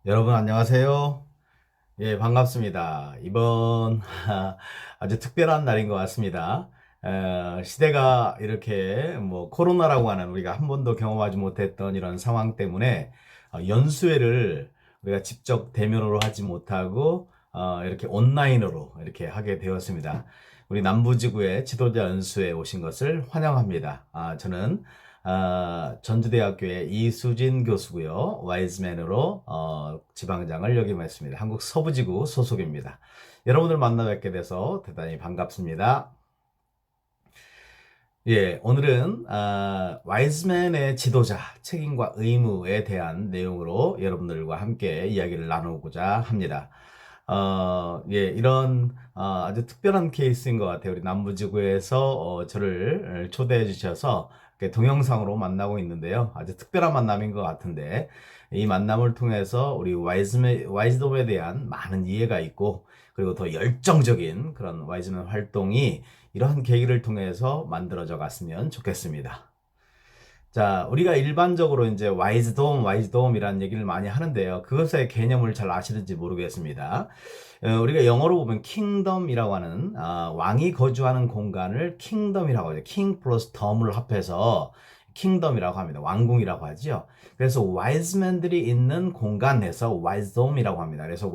여러분 안녕하세요. 예, 반갑습니다. 이번 아주 특별한 날인 것 같습니다. 시대가 이렇게 코로나라고 하는 우리가 한 번도 경험하지 못했던 이런 상황 때문에 연수회를 우리가 직접 대면으로 하지 못하고 이렇게 온라인으로 이렇게 하게 되었습니다. 우리 남부지구의 지도자 연수회에 오신 것을 환영합니다. 저는 전주대학교의 이수진 교수고요. 와이즈맨으로 지방장을 역임했습니다. 한국 서부지구 소속입니다. 여러분을 만나 뵙게 돼서 대단히 반갑습니다. 예, 오늘은 와이즈맨의 지도자, 책임과 의무에 대한 내용으로 여러분들과 함께 이야기를 나누고자 합니다. 예, 이런 아주 특별한 케이스인 것 같아요. 우리 남부지구에서 저를 초대해 주셔서 이렇게 동영상으로 만나고 있는데요. 아주 특별한 만남인 것 같은데 이 만남을 통해서 우리 와이즈dom에 대한 많은 이해가 있고 그리고 더 열정적인 그런 와이즈맨 활동이 이러한 계기를 통해서 만들어져 갔으면 좋겠습니다. 자, 우리가 일반적으로 이제 와이즈돔이라는 얘기를 많이 하는데요. 그것의 개념을 잘 아시는지 모르겠습니다. 우리가 영어로 보면 킹덤이라고 하는 왕이 거주하는 공간을 킹덤이라고 하죠. 킹 플러스 덤을 합해서 킹덤이라고 합니다. 왕궁이라고 하죠. 그래서 와이즈맨들이 있는 공간에서 와이즈돔이라고 합니다. 그래서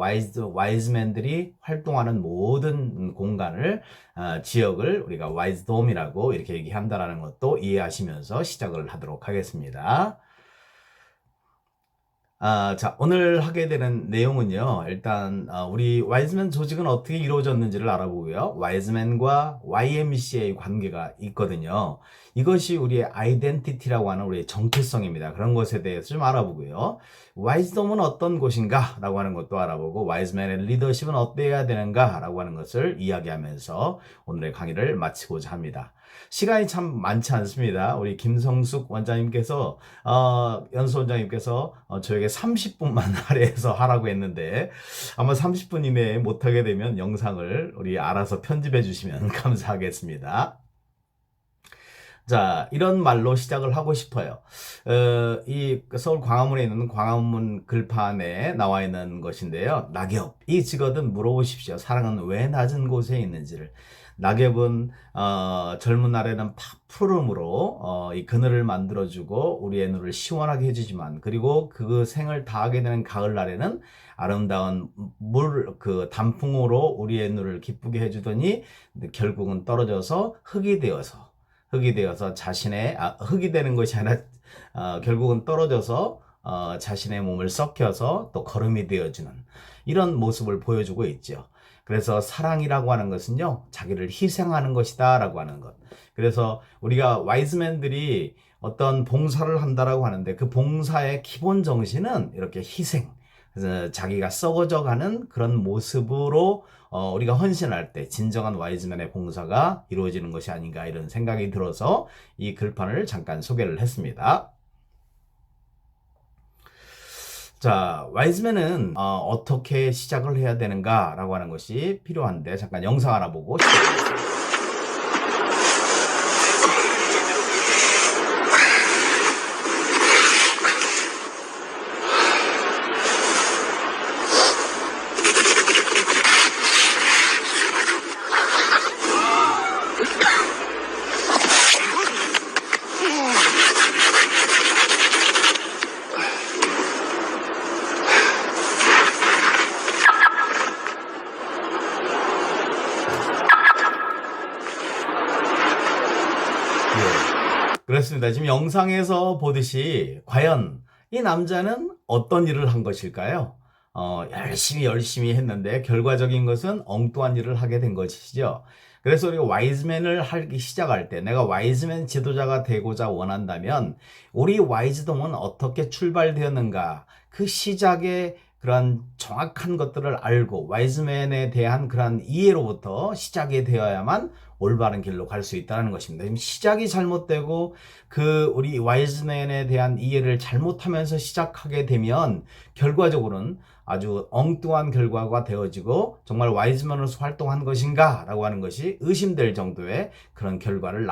와이즈맨들이 활동하는 모든 공간을 지역을 우리가 와이즈돔이라고 이렇게 얘기한다라는 것도 이해하시면서 시작을 하도록 하겠습니다. 자, 오늘 하게 되는 내용은요, 일단, 우리 와이즈맨 조직은 어떻게 이루어졌는지를 알아보고요. 와이즈맨과 YMCA의 관계가 있거든요. 이것이 우리의 아이덴티티라고 하는 우리의 정체성입니다. 그런 것에 대해서 좀 알아보고요. 와이즈dom은 어떤 곳인가? 라고 하는 것도 알아보고, 와이즈맨의 리더십은 어때야 되는가? 라고 하는 것을 이야기하면서 오늘의 강의를 마치고자 합니다. 시간이 참 많지 않습니다. 우리 김성숙 원장님께서 연수 원장님께서 저에게 30분만 할애해서 하라고 했는데 아마 30분 이내에 못하게 되면 영상을 우리 알아서 편집해 주시면 감사하겠습니다. 자, 이런 말로 시작을 하고 싶어요. 이 서울 광화문에 있는 광화문 글판에 나와 있는 것인데요. 낙엽. 이 직어든 물어보십시오. 사랑은 왜 낮은 곳에 있는지를. 낙엽은 젊은 날에는 푸름으로 이 그늘을 만들어주고 우리의 눈을 시원하게 해주지만 그리고 그 생을 다하게 되는 가을날에는 아름다운 그 단풍으로 우리의 눈을 기쁘게 해주더니 결국은 떨어져서 흙이 되어서 흙이 되는 것이 아니라 결국은 떨어져서 자신의 몸을 썩혀서 또 거름이 되어주는 이런 모습을 보여주고 있죠. 그래서 사랑이라고 하는 것은요, 자기를 희생하는 것이다 라고 하는 것. 그래서 우리가 와이즈맨들이 어떤 봉사를 한다라고 하는데 그 봉사의 기본 정신은 이렇게 희생, 그래서 자기가 썩어져 가는 그런 모습으로 우리가 헌신할 때 진정한 와이즈맨의 봉사가 이루어지는 것이 아닌가 이런 생각이 들어서 이 글판을 잠깐 소개를 했습니다. 자, 와이즈맨은 어떻게 시작을 해야 되는가라고 하는 것이 필요한데 잠깐 영상 하나 보고 시작하겠습니다. 그렇습니다. 지금 영상에서 보듯이 과연 이 남자는 어떤 일을 한 것일까요? 열심히 했는데 결과적인 것은 엉뚱한 일을 하게 된 것이죠. 그래서 우리가 와이즈맨을 하기 시작할 때 내가 와이즈맨 지도자가 되고자 원한다면 우리 와이즈dom은 어떻게 출발되었는가 그 시작의 그런 정확한 것들을 알고 와이즈맨에 대한 그런 이해로부터 시작이 되어야만 올바른 길로 갈 수 있다는 것입니다. 지금 시작이 잘못되고 우리 와이즈맨에 대한 이해를 잘못하면서 시작하게 되면 결과적으로는 아주 엉뚱한 결과가 되어지고 정말 와이즈맨으로서 활동한 것인가 라고 하는 것이 의심될 정도의 그런 결과를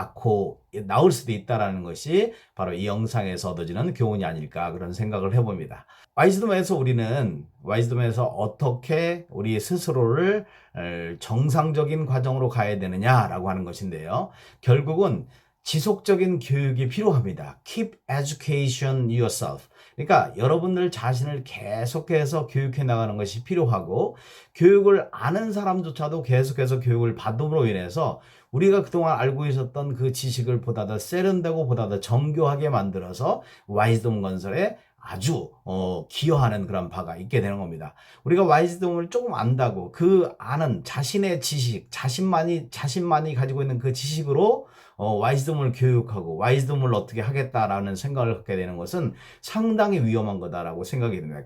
나올 수도 있다는 것이 바로 이 영상에서 얻어지는 교훈이 아닐까 그런 생각을 해봅니다. 와이즈덤에서 어떻게 우리 스스로를 정상적인 과정으로 가야 되느냐라고 하는 것인데요. 결국은 지속적인 교육이 필요합니다. Keep education yourself. 그러니까 여러분들 자신을 계속해서 교육해 나가는 것이 필요하고 교육을 아는 사람조차도 계속해서 교육을 받음으로 인해서 우리가 그동안 알고 있었던 그 지식을 보다 더 세련되고 보다 더 정교하게 만들어서 와이즈덤 건설에 아주 기여하는 그런 바가 있게 되는 겁니다. 우리가 와이즈덤을 조금 안다고 그 아는 자신의 지식, 자신만이 가지고 있는 그 지식으로 와이즈덤을 교육하고 와이즈덤을 어떻게 하겠다라는 생각을 갖게 되는 것은 상당히 위험한 거다라고 생각이 듭니다.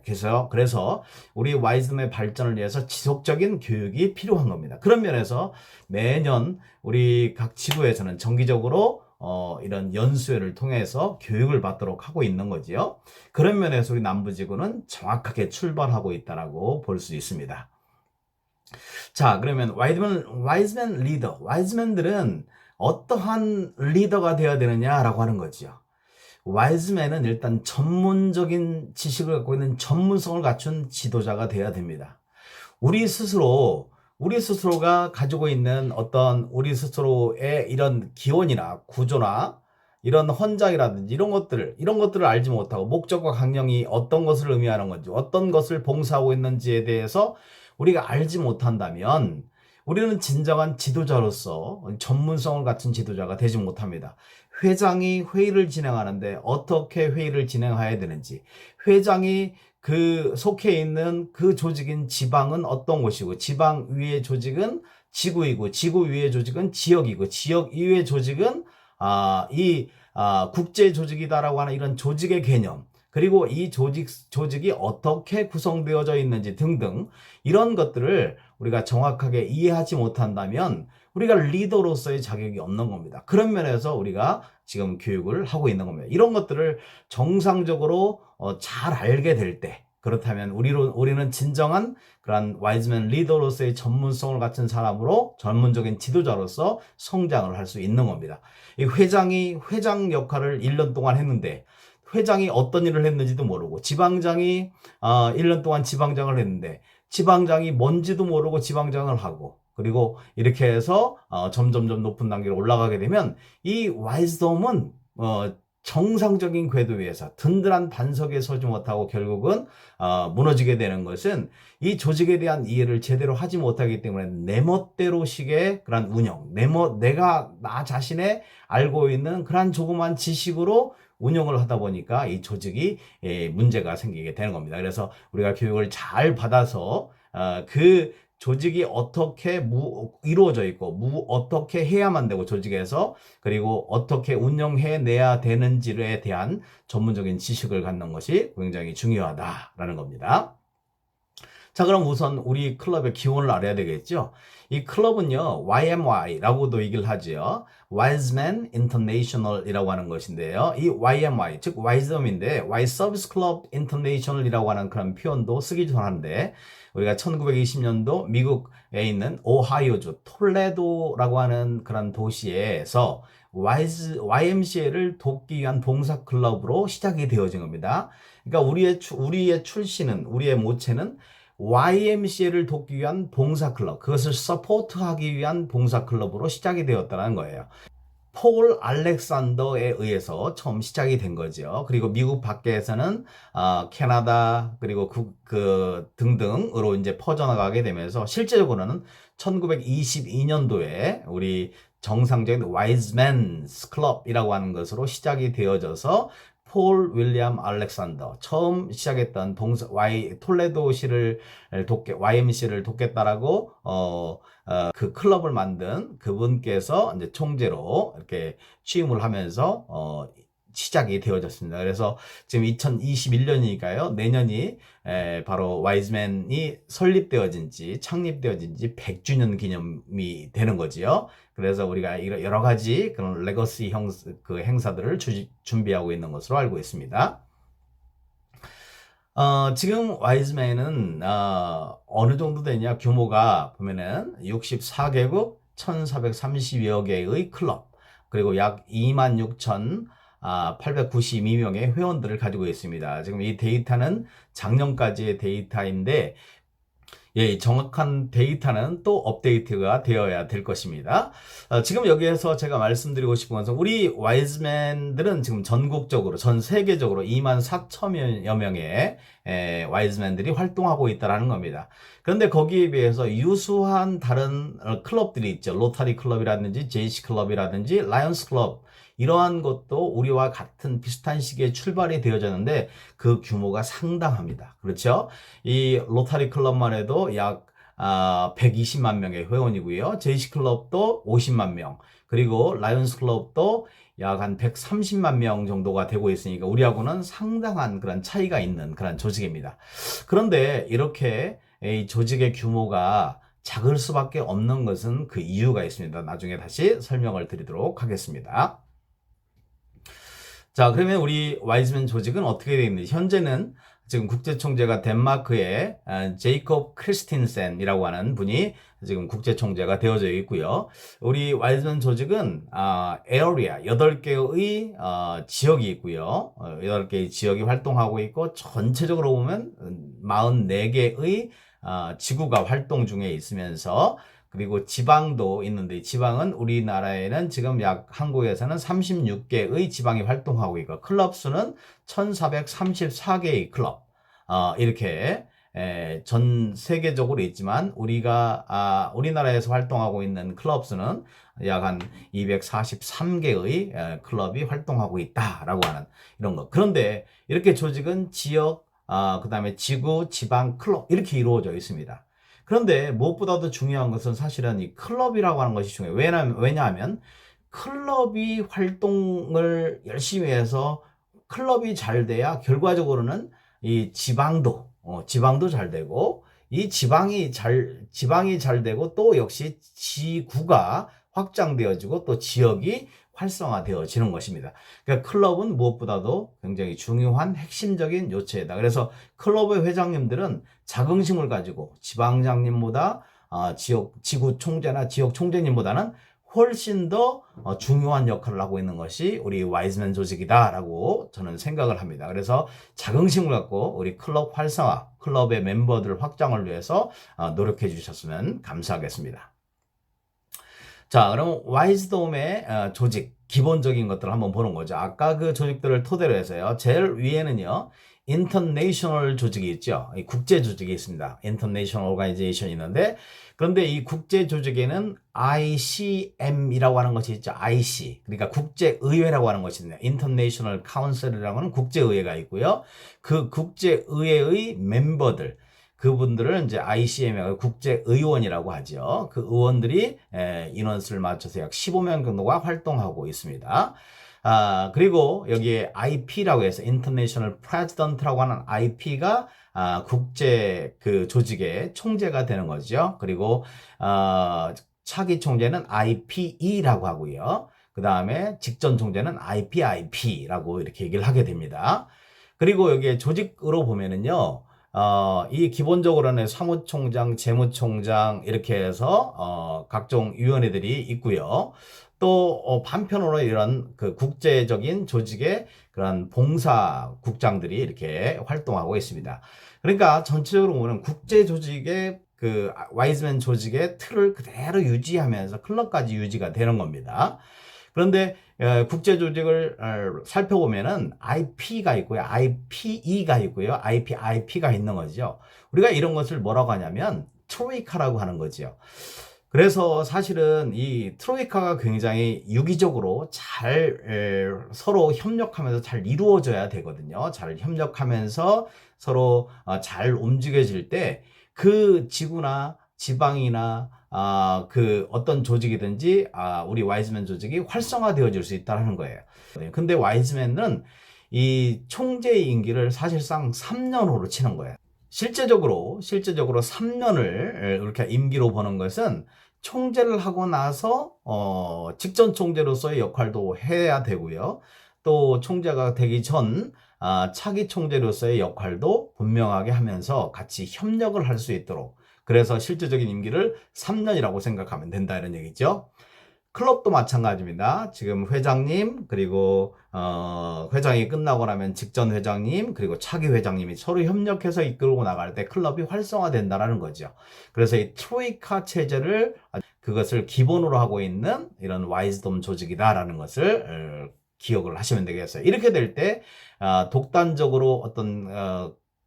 그래서 우리 와이즈덤의 발전을 위해서 지속적인 교육이 필요한 겁니다. 그런 면에서 매년 우리 각 지구에서는 정기적으로 이런 연수회를 통해서 교육을 받도록 하고 있는 거지요. 그런 면에서 우리 남부지구는 정확하게 출발하고 있다라고 볼 수 있습니다. 자, 그러면 와이즈맨 리더, 와이즈맨들은 어떠한 리더가 되어야 되느냐라고 하는 거지요. 와이즈맨은 일단 전문적인 지식을 갖고 있는 전문성을 갖춘 지도자가 되어야 됩니다. 우리 스스로가 가지고 있는 어떤 우리 스스로의 이런 기원이나 구조나 이런 헌장이라든지 이런 것들을 알지 못하고 목적과 강령이 어떤 것을 의미하는 건지 어떤 것을 봉사하고 있는지에 대해서 우리가 알지 못한다면 우리는 진정한 지도자로서 전문성을 갖춘 지도자가 되지 못합니다. 회장이 회의를 진행하는데 어떻게 회의를 진행해야 되는지, 회장이 그 속해 있는 그 조직인 지방은 어떤 곳이고, 지방 위의 조직은 지구이고, 지구 위의 조직은 지역이고, 지역 이외의 조직은 국제 조직이다라고 하는 이런 조직의 개념, 그리고 이 조직이 어떻게 구성되어져 있는지 등등 이런 것들을 우리가 정확하게 이해하지 못한다면 우리가 리더로서의 자격이 없는 겁니다. 그런 면에서 우리가 지금 교육을 하고 있는 겁니다. 이런 것들을 정상적으로 잘 알게 될 때, 그렇다면 우리는 진정한 그런 와이즈맨 리더로서의 전문성을 갖춘 사람으로 전문적인 지도자로서 성장을 할 수 있는 겁니다. 이 회장이 회장 역할을 1년 동안 했는데 회장이 어떤 일을 했는지도 모르고, 지방장이 1년 동안 지방장을 했는데 지방장이 뭔지도 모르고 지방장을 하고, 그리고 이렇게 해서 점점점 높은 단계로 올라가게 되면 이 와이즈덤은 정상적인 궤도 위에서 든든한 반석에 서지 못하고 결국은 무너지게 되는 것은 이 조직에 대한 이해를 제대로 하지 못하기 때문에 내 멋대로식의 그런 운영, 내가 나 자신의 알고 있는 그런 조그만 지식으로 운영을 하다 보니까 이 조직이 문제가 생기게 되는 겁니다. 그래서 우리가 교육을 잘 받아서 그 조직이 어떻게 이루어져 있고 어떻게 해야만 되고 조직에서, 그리고 어떻게 운영해내야 되는지에 대한 전문적인 지식을 갖는 것이 굉장히 중요하다라는 겁니다. 자, 그럼 우선 우리 클럽의 기원을 알아야 되겠죠. 이 클럽은요, YMY라고도 얘기를 하죠. Wiseman International이라고 하는 것인데요. 이 YMY, 즉 Wisedom인데 Y Service Club International이라고 하는 그런 표현도 쓰기도 하는데, 우리가 1920년도 미국에 있는 오하이오주 톨레도라고 하는 그런 도시에서 YMCA를 돕기 위한 봉사 클럽으로 시작이 되어진 겁니다. 그러니까 우리의 출신은, 우리의 모체는 YMCA를 돕기 위한 봉사클럽, 그것을 서포트하기 위한 봉사클럽으로 시작이 되었다는 거예요. 폴 알렉산더에 의해서 처음 시작이 된 거죠. 그리고 미국 밖에서는 캐나다 그리고 등등으로 이제 퍼져나가게 되면서 실제적으로는 1922년도에 우리 정상적인 와이즈맨스 클럽이라고 하는 것으로 시작이 되어져서 폴 윌리엄 알렉산더, 처음 시작했던 톨레도시를 YMC를 돕겠다라고 그 클럽을 만든 그분께서 이제 총재로 이렇게 취임을 하면서 시작이 되어졌습니다. 그래서 지금 2021년이니까요. 내년이 바로 와이즈맨이 설립되어진 지 창립되어진 지 100주년 기념이 되는 거지요. 그래서 우리가 여러 가지 그런 레거시 그 행사들을 준비하고 있는 것으로 알고 있습니다. 지금 와이즈맨은 어느 정도 되냐? 규모가 보면은 64개국 1432여 개의 클럽, 그리고 약 26,892명의 회원들을 가지고 있습니다. 지금 이 데이터는 작년까지의 데이터인데, 예, 정확한 데이터는 또 업데이트가 되어야 될 것입니다. 지금 여기에서 제가 말씀드리고 싶은 것은 우리 와이즈맨들은 지금 전국적으로, 전 세계적으로 24,000여 명의 와이즈맨들이 활동하고 있다는 겁니다. 그런데 거기에 비해서 유수한 다른 클럽들이 있죠. 로타리 클럽이라든지 JC 클럽이라든지 라이언스 클럽, 이러한 것도 우리와 같은 비슷한 시기에 출발이 되어졌는데 그 규모가 상당합니다. 그렇죠? 이 로타리 클럽만 해도 약 120만 명의 회원이고요. JC 클럽도 50만 명, 그리고 라이온스 클럽도 약 한 130만 명 정도가 되고 있으니까 우리하고는 상당한 그런 차이가 있는 그런 조직입니다. 그런데 이렇게 이 조직의 규모가 작을 수밖에 없는 것은 그 이유가 있습니다. 나중에 다시 설명을 드리도록 하겠습니다. 자, 그러면 우리 와이즈맨 조직은 어떻게 되어 있는지, 현재는 지금 국제총재가 덴마크의 제이콥 크리스틴센이라고 하는 분이 지금 국제총재가 되어져 있고요. 우리 와이즈맨 조직은 에어리아 8개의 지역이 있고요. 8개의 지역이 활동하고 있고, 전체적으로 보면 44개의 지구가 활동 중에 있으면서, 그리고 지방도 있는데, 지방은 우리나라에는 지금 약 한국에서는 36개의 지방이 활동하고 있고, 클럽 수는 1434개의 클럽, 이렇게 전 세계적으로 있지만 우리나라에서 활동하고 있는 클럽 수는 약 한 243개의 클럽이 활동하고 있다라고 하는 이런 거. 그런데 이렇게 조직은 지역, 그 다음에 지구, 지방, 클럽, 이렇게 이루어져 있습니다. 그런데 무엇보다도 중요한 것은 사실은 이 클럽이라고 하는 것이 중요해요. 왜냐하면 클럽이 활동을 열심히 해서 클럽이 잘 돼야 결과적으로는 이 지방도 잘 되고, 이 지방이 잘 되고, 또 역시 지구가 확장되어지고 또 지역이 활성화되어지는 것입니다. 그러니까 클럽은 무엇보다도 굉장히 중요한 핵심적인 요체이다. 그래서 클럽의 회장님들은 자긍심을 가지고 지방장님보다 지구 총재나 지역 총재님보다는 훨씬 더 중요한 역할을 하고 있는 것이 우리 와이즈맨 조직이다라고 저는 생각을 합니다. 그래서 자긍심을 갖고 우리 클럽 활성화, 클럽의 멤버들 확장을 위해서 노력해 주셨으면 감사하겠습니다. 자, 그럼 와이즈돔의 조직, 기본적인 것들을 한번 보는 거죠. 아까 그 조직들을 토대로 해서요. 제일 위에는요, 인터내셔널 조직이 있죠. 이 국제 조직이 있습니다. 인터내셔널 오가니제이션이 있는데, 그런데 이 국제 조직에는 ICM이라고 하는 것이 있죠. IC. 그러니까 국제의회라고 하는 것이 있네요. 인터내셔널 카운슬이라고 하는 국제의회가 있고요. 그 국제의회의 멤버들, 그분들을 이제 ICM의 국제의원이라고 하죠. 그 의원들이 인원수를 맞춰서 약 15명 정도가 활동하고 있습니다. 그리고 여기에 IP라고 해서 International President라고 하는 IP가 국제 그 조직의 총재가 되는 거죠. 그리고 차기 총재는 IPE라고 하고요. 그 다음에 직전 총재는 IPIP라고 이렇게 얘기를 하게 됩니다. 그리고 여기에 조직으로 보면은요, 이 기본적으로는 사무총장, 재무총장 이렇게 해서 각종 위원회들이 있고요. 또 반편으로 이런 그 국제적인 조직의 그런 봉사국장들이 이렇게 활동하고 있습니다. 그러니까 전체적으로 보면 국제 조직의 그 와이즈맨 조직의 틀을 그대로 유지하면서 클럽까지 유지가 되는 겁니다. 그런데 국제 조직을 살펴보면은 IP가 있고요, IPE가 있고요, IPIP가 있는 거죠. 우리가 이런 것을 뭐라고 하냐면 트로이카라고 하는 거죠. 그래서 사실은 이 트로이카가 굉장히 유기적으로 잘 서로 협력하면서 잘 이루어져야 되거든요. 잘 협력하면서 서로 잘 움직여질 때 그 지구나 지방이나 그 어떤 조직이든지 우리 와이즈맨 조직이 활성화되어질 수 있다는 거예요. 근데 와이즈맨은 이 총재의 임기를 사실상 3년으로 치는 거예요. 실제적으로 3년을 이렇게 임기로 보는 것은 총재를 하고 나서 직전 총재로서의 역할도 해야 되고요. 또 총재가 되기 전 차기 총재로서의 역할도 분명하게 하면서 같이 협력을 할 수 있도록, 그래서 실질적인 임기를 3년이라고 생각하면 된다 이런 얘기죠. 클럽도 마찬가지입니다. 지금 회장님, 그리고 회장이 끝나고 나면 직전 회장님, 그리고 차기 회장님이 서로 협력해서 이끌고 나갈 때 클럽이 활성화된다는 거죠. 그래서 이 트로이카 체제를, 그것을 기본으로 하고 있는 이런 와이즈덤 조직이다라는 것을 기억을 하시면 되겠어요. 이렇게 될 때 독단적으로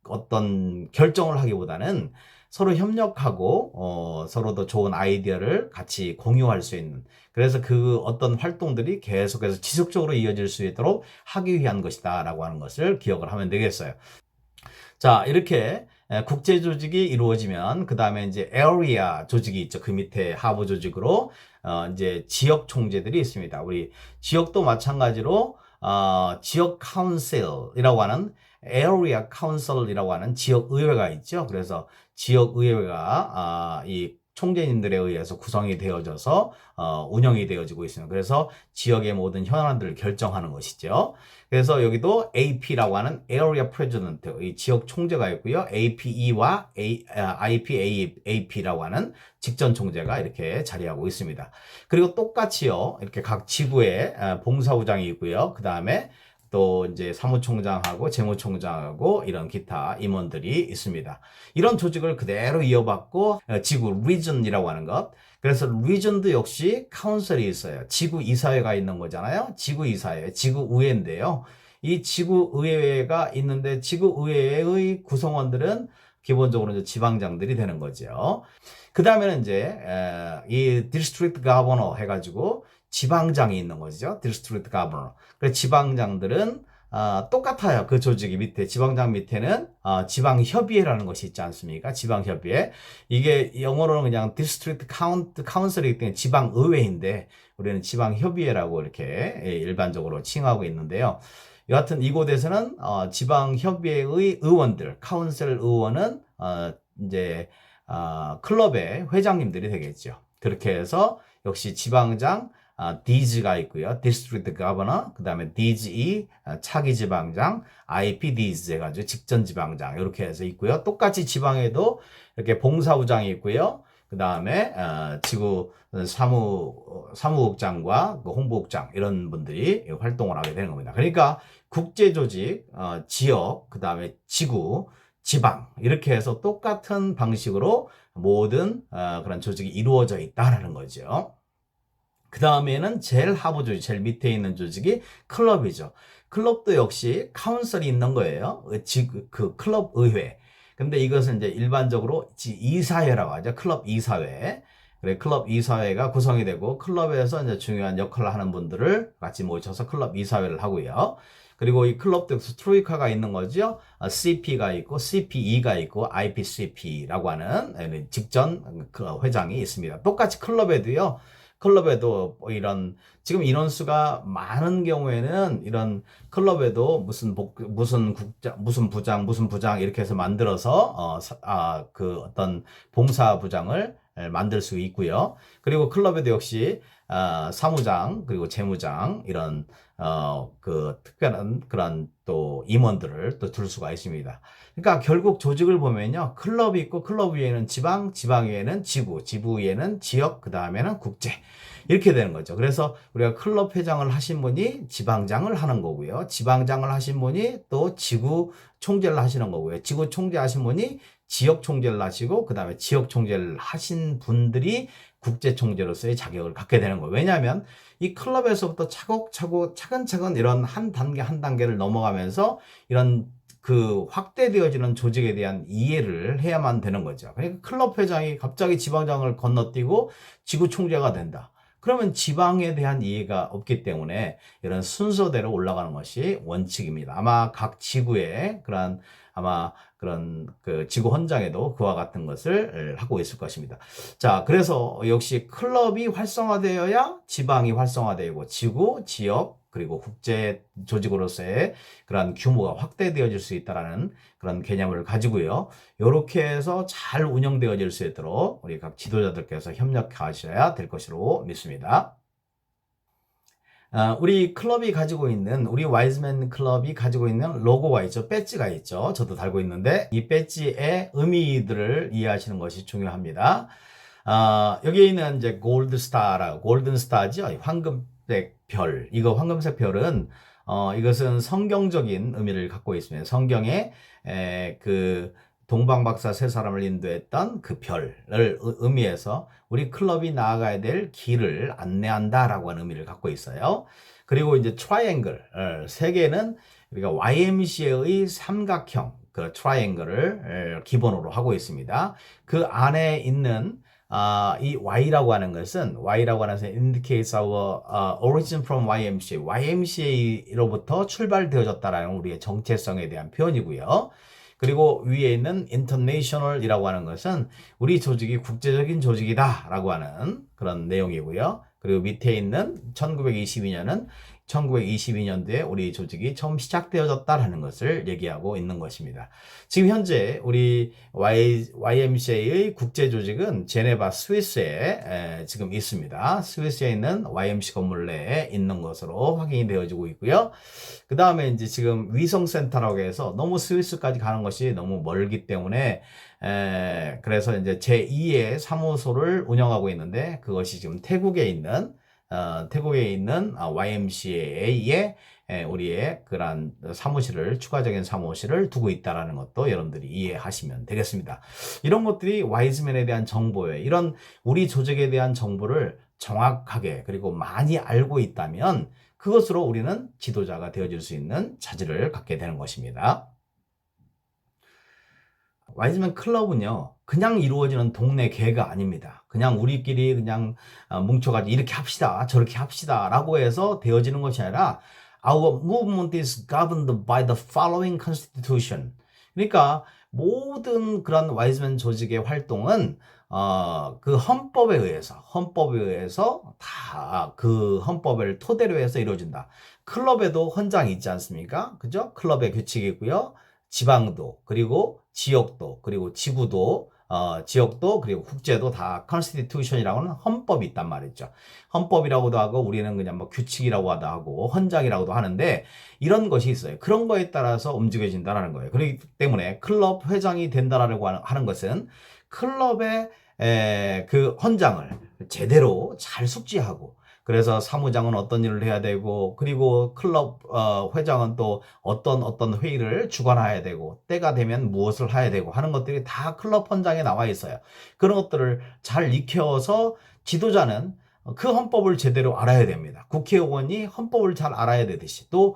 어떤 결정을 하기보다는 서로 협력하고 서로 더 좋은 아이디어를 같이 공유할 수 있는, 그래서 그 어떤 활동들이 계속해서 지속적으로 이어질 수 있도록 하기 위한 것이다 라고 하는 것을 기억을 하면 되겠어요. 자, 이렇게 국제 조직이 이루어지면 그 다음에 이제 에어리아 조직이 있죠. 그 밑에 하부 조직으로 이제 지역 총재들이 있습니다. 우리 지역도 마찬가지로 지역 카운슬이라고 하는, 에어리아 카운슬이라고 하는 지역 의회가 있죠. 그래서 지역 의회가 이 총재님들에 의해서 구성이 되어져서 운영이 되어지고 있습니다. 그래서 지역의 모든 현안들을 결정하는 것이죠. 그래서 여기도 AP라고 하는 Area President, 이 지역 총재가 있고요. APE와 IPAP라고 하는 직전 총재가 이렇게 자리하고 있습니다. 그리고 똑같이요, 이렇게 각 지부에 봉사부장이 있고요. 그 다음에 또 이제 사무총장하고 재무총장하고 이런 기타 임원들이 있습니다. 이런 조직을 그대로 이어받고 지구 리전이라고 하는 것. 그래서 리전도 역시 카운슬이 있어요. 지구 이사회가 있는 거잖아요. 지구 이사회, 지구 의회인데요. 이 지구 의회가 있는데 지구 의회의 구성원들은 기본적으로 이제 지방장들이 되는 거죠. 그 다음에는 이제 이 디스트릭트 가버너 해가지고 지방장이 있는 거죠. 디스트릭트 가버너. 그래서 지방장들은 똑같아요. 그 조직이 밑에, 지방장 밑에는 지방협의회라는 것이 있지 않습니까? 지방협의회. 이게 영어로는 그냥 디스트릭트 카운슬이기 때문에 지방의회인데 우리는 지방협의회라고 이렇게 일반적으로 칭하고 있는데요. 여하튼 이곳에서는 지방협의회의 의원들, 카운슬 의원은 이제 클럽의 회장님들이 되겠죠. 그렇게 해서 역시 지방장 DG가 있고요. District Governor, 그 다음에 DGE, 차기 지방장, IPDs 해가지고 직전 지방장, 이렇게 해서 있고요. 똑같이 지방에도 이렇게 봉사부장이 있고요. 그 다음에 지구 사무국장과 홍보국장, 이런 분들이 활동을 하게 되는 겁니다. 그러니까 국제조직, 지역, 그 다음에 지구, 지방, 이렇게 해서 똑같은 방식으로 모든 그런 조직이 이루어져 있다라는 거죠. 그 다음에는 제일 하부 조직, 제일 밑에 있는 조직이 클럽이죠. 클럽도 역시 카운슬이 있는 거예요. 그 클럽 의회. 근데 이것은 이제 일반적으로 이사회라고 하죠. 클럽 이사회. 그래, 클럽 이사회가 구성이 되고 클럽에서 이제 중요한 역할을 하는 분들을 같이 모셔서 클럽 이사회를 하고요. 그리고 이 클럽도 트로이카가 있는 거죠. CP가 있고 CPE가 있고 IPCP라고 하는 직전 회장이 있습니다. 똑같이 클럽에도 지금 인원수가 많은 경우에는 이런 클럽에도 무슨 부장 이렇게 해서 만들어서 그 어떤 봉사부장을 만들 수 있고요. 그리고 클럽에도 역시 사무장, 그리고 재무장, 이런 그 특별한 그런 또 임원들을 또 둘 수가 있습니다. 그러니까 결국 조직을 보면요, 클럽이 있고 클럽 위에는 지방, 지방 위에는 지구, 지구 위에는 지역, 그 다음에는 국제, 이렇게 되는 거죠. 그래서 우리가 클럽 회장을 하신 분이 지방장을 하는 거고요. 지방장을 하신 분이 또 지구 총재를 하시는 거고요. 지구 총재 하신 분이 지역 총재를 하시고, 그 다음에 지역 총재를 하신 분들이 국제 총재로서의 자격을 갖게 되는 거예요. 왜냐하면 이 클럽에서부터 차근차근 이런 한 단계 한 단계를 넘어가면서 이런 그 확대되어지는 조직에 대한 이해를 해야만 되는 거죠. 그러니까 클럽 회장이 갑자기 지방장을 건너뛰고 지구 총재가 된다. 그러면 지방에 대한 이해가 없기 때문에 이런 순서대로 올라가는 것이 원칙입니다. 아마 각 지구의 아마 그런 그 지구 헌장에도 그와 같은 것을 하고 있을 것입니다. 자, 그래서 역시 클럽이 활성화되어야 지방이 활성화되고 지구, 지역, 그리고 국제 조직으로서의 그러한 규모가 확대되어질 수 있다라는 그런 개념을 가지고요. 이렇게 해서 잘 운영되어질 수 있도록 우리 각 지도자들께서 협력하셔야 될 것으로 믿습니다. 우리 클럽이 가지고 있는, 우리 와이즈맨 클럽이 가지고 있는 로고가 있죠. 배지가 있죠. 저도 달고 있는데 이 배지의 의미들을 이해하시는 것이 중요합니다. 여기에 있는 이제 골드 스타라고, 골든 스타죠. 황금색 별. 이거 황금색 별은 이것은 성경적인 의미를 갖고 있습니다. 성경에 그 동방박사 세 사람을 인도했던 그 별을 의미해서 우리 클럽이 나아가야 될 길을 안내한다라고 하는 의미를 갖고 있어요. 그리고 이제 트라이앵글, 세 개는 우리가 YMCA의 삼각형, 그 트라이앵글을 기본으로 하고 있습니다. 그 안에 있는 이 Y라고 하는 것은 indicates our origin from YMCA. YMCA로부터 출발되어졌다라는 우리의 정체성에 대한 표현이고요. 그리고 위에 있는 international이라고 하는 것은 우리 조직이 국제적인 조직이다라고 하는 그런 내용이고요. 그리고 밑에 있는 1922년은 1922년도에 우리 조직이 처음 시작되어졌다라는 것을 얘기하고 있는 것입니다. 지금 현재 우리 YMCA의 국제 조직은 제네바 스위스에 지금 있습니다. 스위스에 있는 YMC 건물 내에 있는 것으로 확인이 되어지고 있고요. 그 다음에 이제 지금 위성센터라고 해서 너무 스위스까지 가는 것이 너무 멀기 때문에 그래서 이제 제2의 사무소를 운영하고 있는데 그것이 지금 태국에 있는 YMCA에 우리의 그런 추가적인 사무실을 두고 있다라는 것도 여러분들이 이해하시면 되겠습니다. 이런 것들이 와이즈맨에 대한 정보예요. 이런 우리 조직에 대한 정보를 정확하게 그리고 많이 알고 있다면 그것으로 우리는 지도자가 되어질 수 있는 자질을 갖게 되는 것입니다. 와이즈맨 클럽은요, 그냥 이루어지는 동네 개가 아닙니다. 그냥 우리끼리 그냥 뭉쳐가지고 이렇게 합시다, 저렇게 합시다 라고 해서 되어지는 것이 아니라 Our movement is governed by the following constitution. 그러니까 모든 그런 와이즈맨 조직의 활동은 그 헌법에 의해서 다 그 헌법을 토대로 해서 이루어진다. 클럽에도 헌장이 있지 않습니까? 그죠? 클럽의 규칙이 있고요. 지방도, 그리고 지역도, 그리고 지구도, 지역도, 그리고 국제도 다 constitution이라고 하는 헌법이 있단 말이죠. 헌법이라고도 하고, 우리는 그냥 뭐 규칙이라고 하고, 헌장이라고도 하는데, 이런 것이 있어요. 그런 거에 따라서 움직여진다는 거예요. 그렇기 때문에 클럽 회장이 된다라고 하는 것은 클럽의 그 헌장을 제대로 잘 숙지하고, 그래서 사무장은 어떤 일을 해야 되고, 그리고 클럽 회장은 또 어떤 회의를 주관해야 되고, 때가 되면 무엇을 해야 되고 하는 것들이 다 클럽 헌장에 나와 있어요. 그런 것들을 잘 익혀서 지도자는 그 헌법을 제대로 알아야 됩니다. 국회의원이 헌법을 잘 알아야 되듯이 또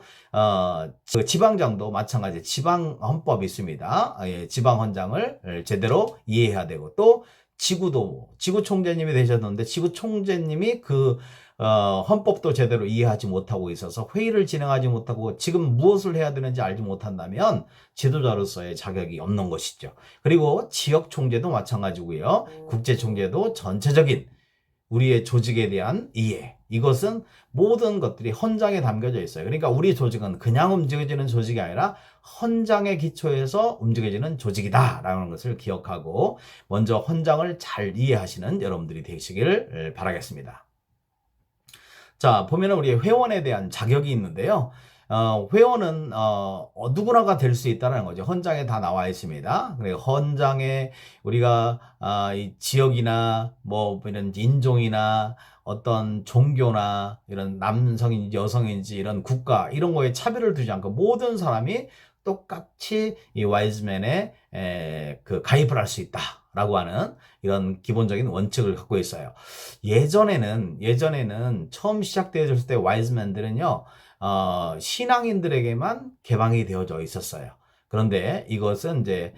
그 지방장도 마찬가지 지방 헌법이 있습니다. 지방 헌장을 제대로 이해해야 되고 또 지구 총재님이 되셨는데 지구 총재님이 그 헌법도 제대로 이해하지 못하고 있어서 회의를 진행하지 못하고 지금 무엇을 해야 되는지 알지 못한다면 지도자로서의 자격이 없는 것이죠. 그리고 지역 총재도 마찬가지고요. 국제 총재도 전체적인 우리의 조직에 대한 이해. 이것은 모든 것들이 헌장에 담겨져 있어요. 그러니까 우리 조직은 그냥 움직여지는 조직이 아니라 헌장에 기초해서 움직여지는 조직이다라는 것을 기억하고 먼저 헌장을 잘 이해하시는 여러분들이 되시기를 바라겠습니다. 자, 보면은 우리 회원에 대한 자격이 있는데요. 회원은 누구나가 될 수 있다는 거죠. 헌장에 다 나와 있습니다. 그리고 헌장에 우리가 이 지역이나 뭐 이런 인종이나 어떤 종교나 이런 남성인지 여성인지 이런 국가 이런 거에 차별을 두지 않고 모든 사람이 똑같이 이 와이즈맨에 그 가입을 할 수 있다라고 하는 이런 기본적인 원칙을 갖고 있어요. 예전에는 처음 시작되어졌을 때 와이즈맨들은요, 신앙인들에게만 개방이 되어져 있었어요. 그런데 이것은 이제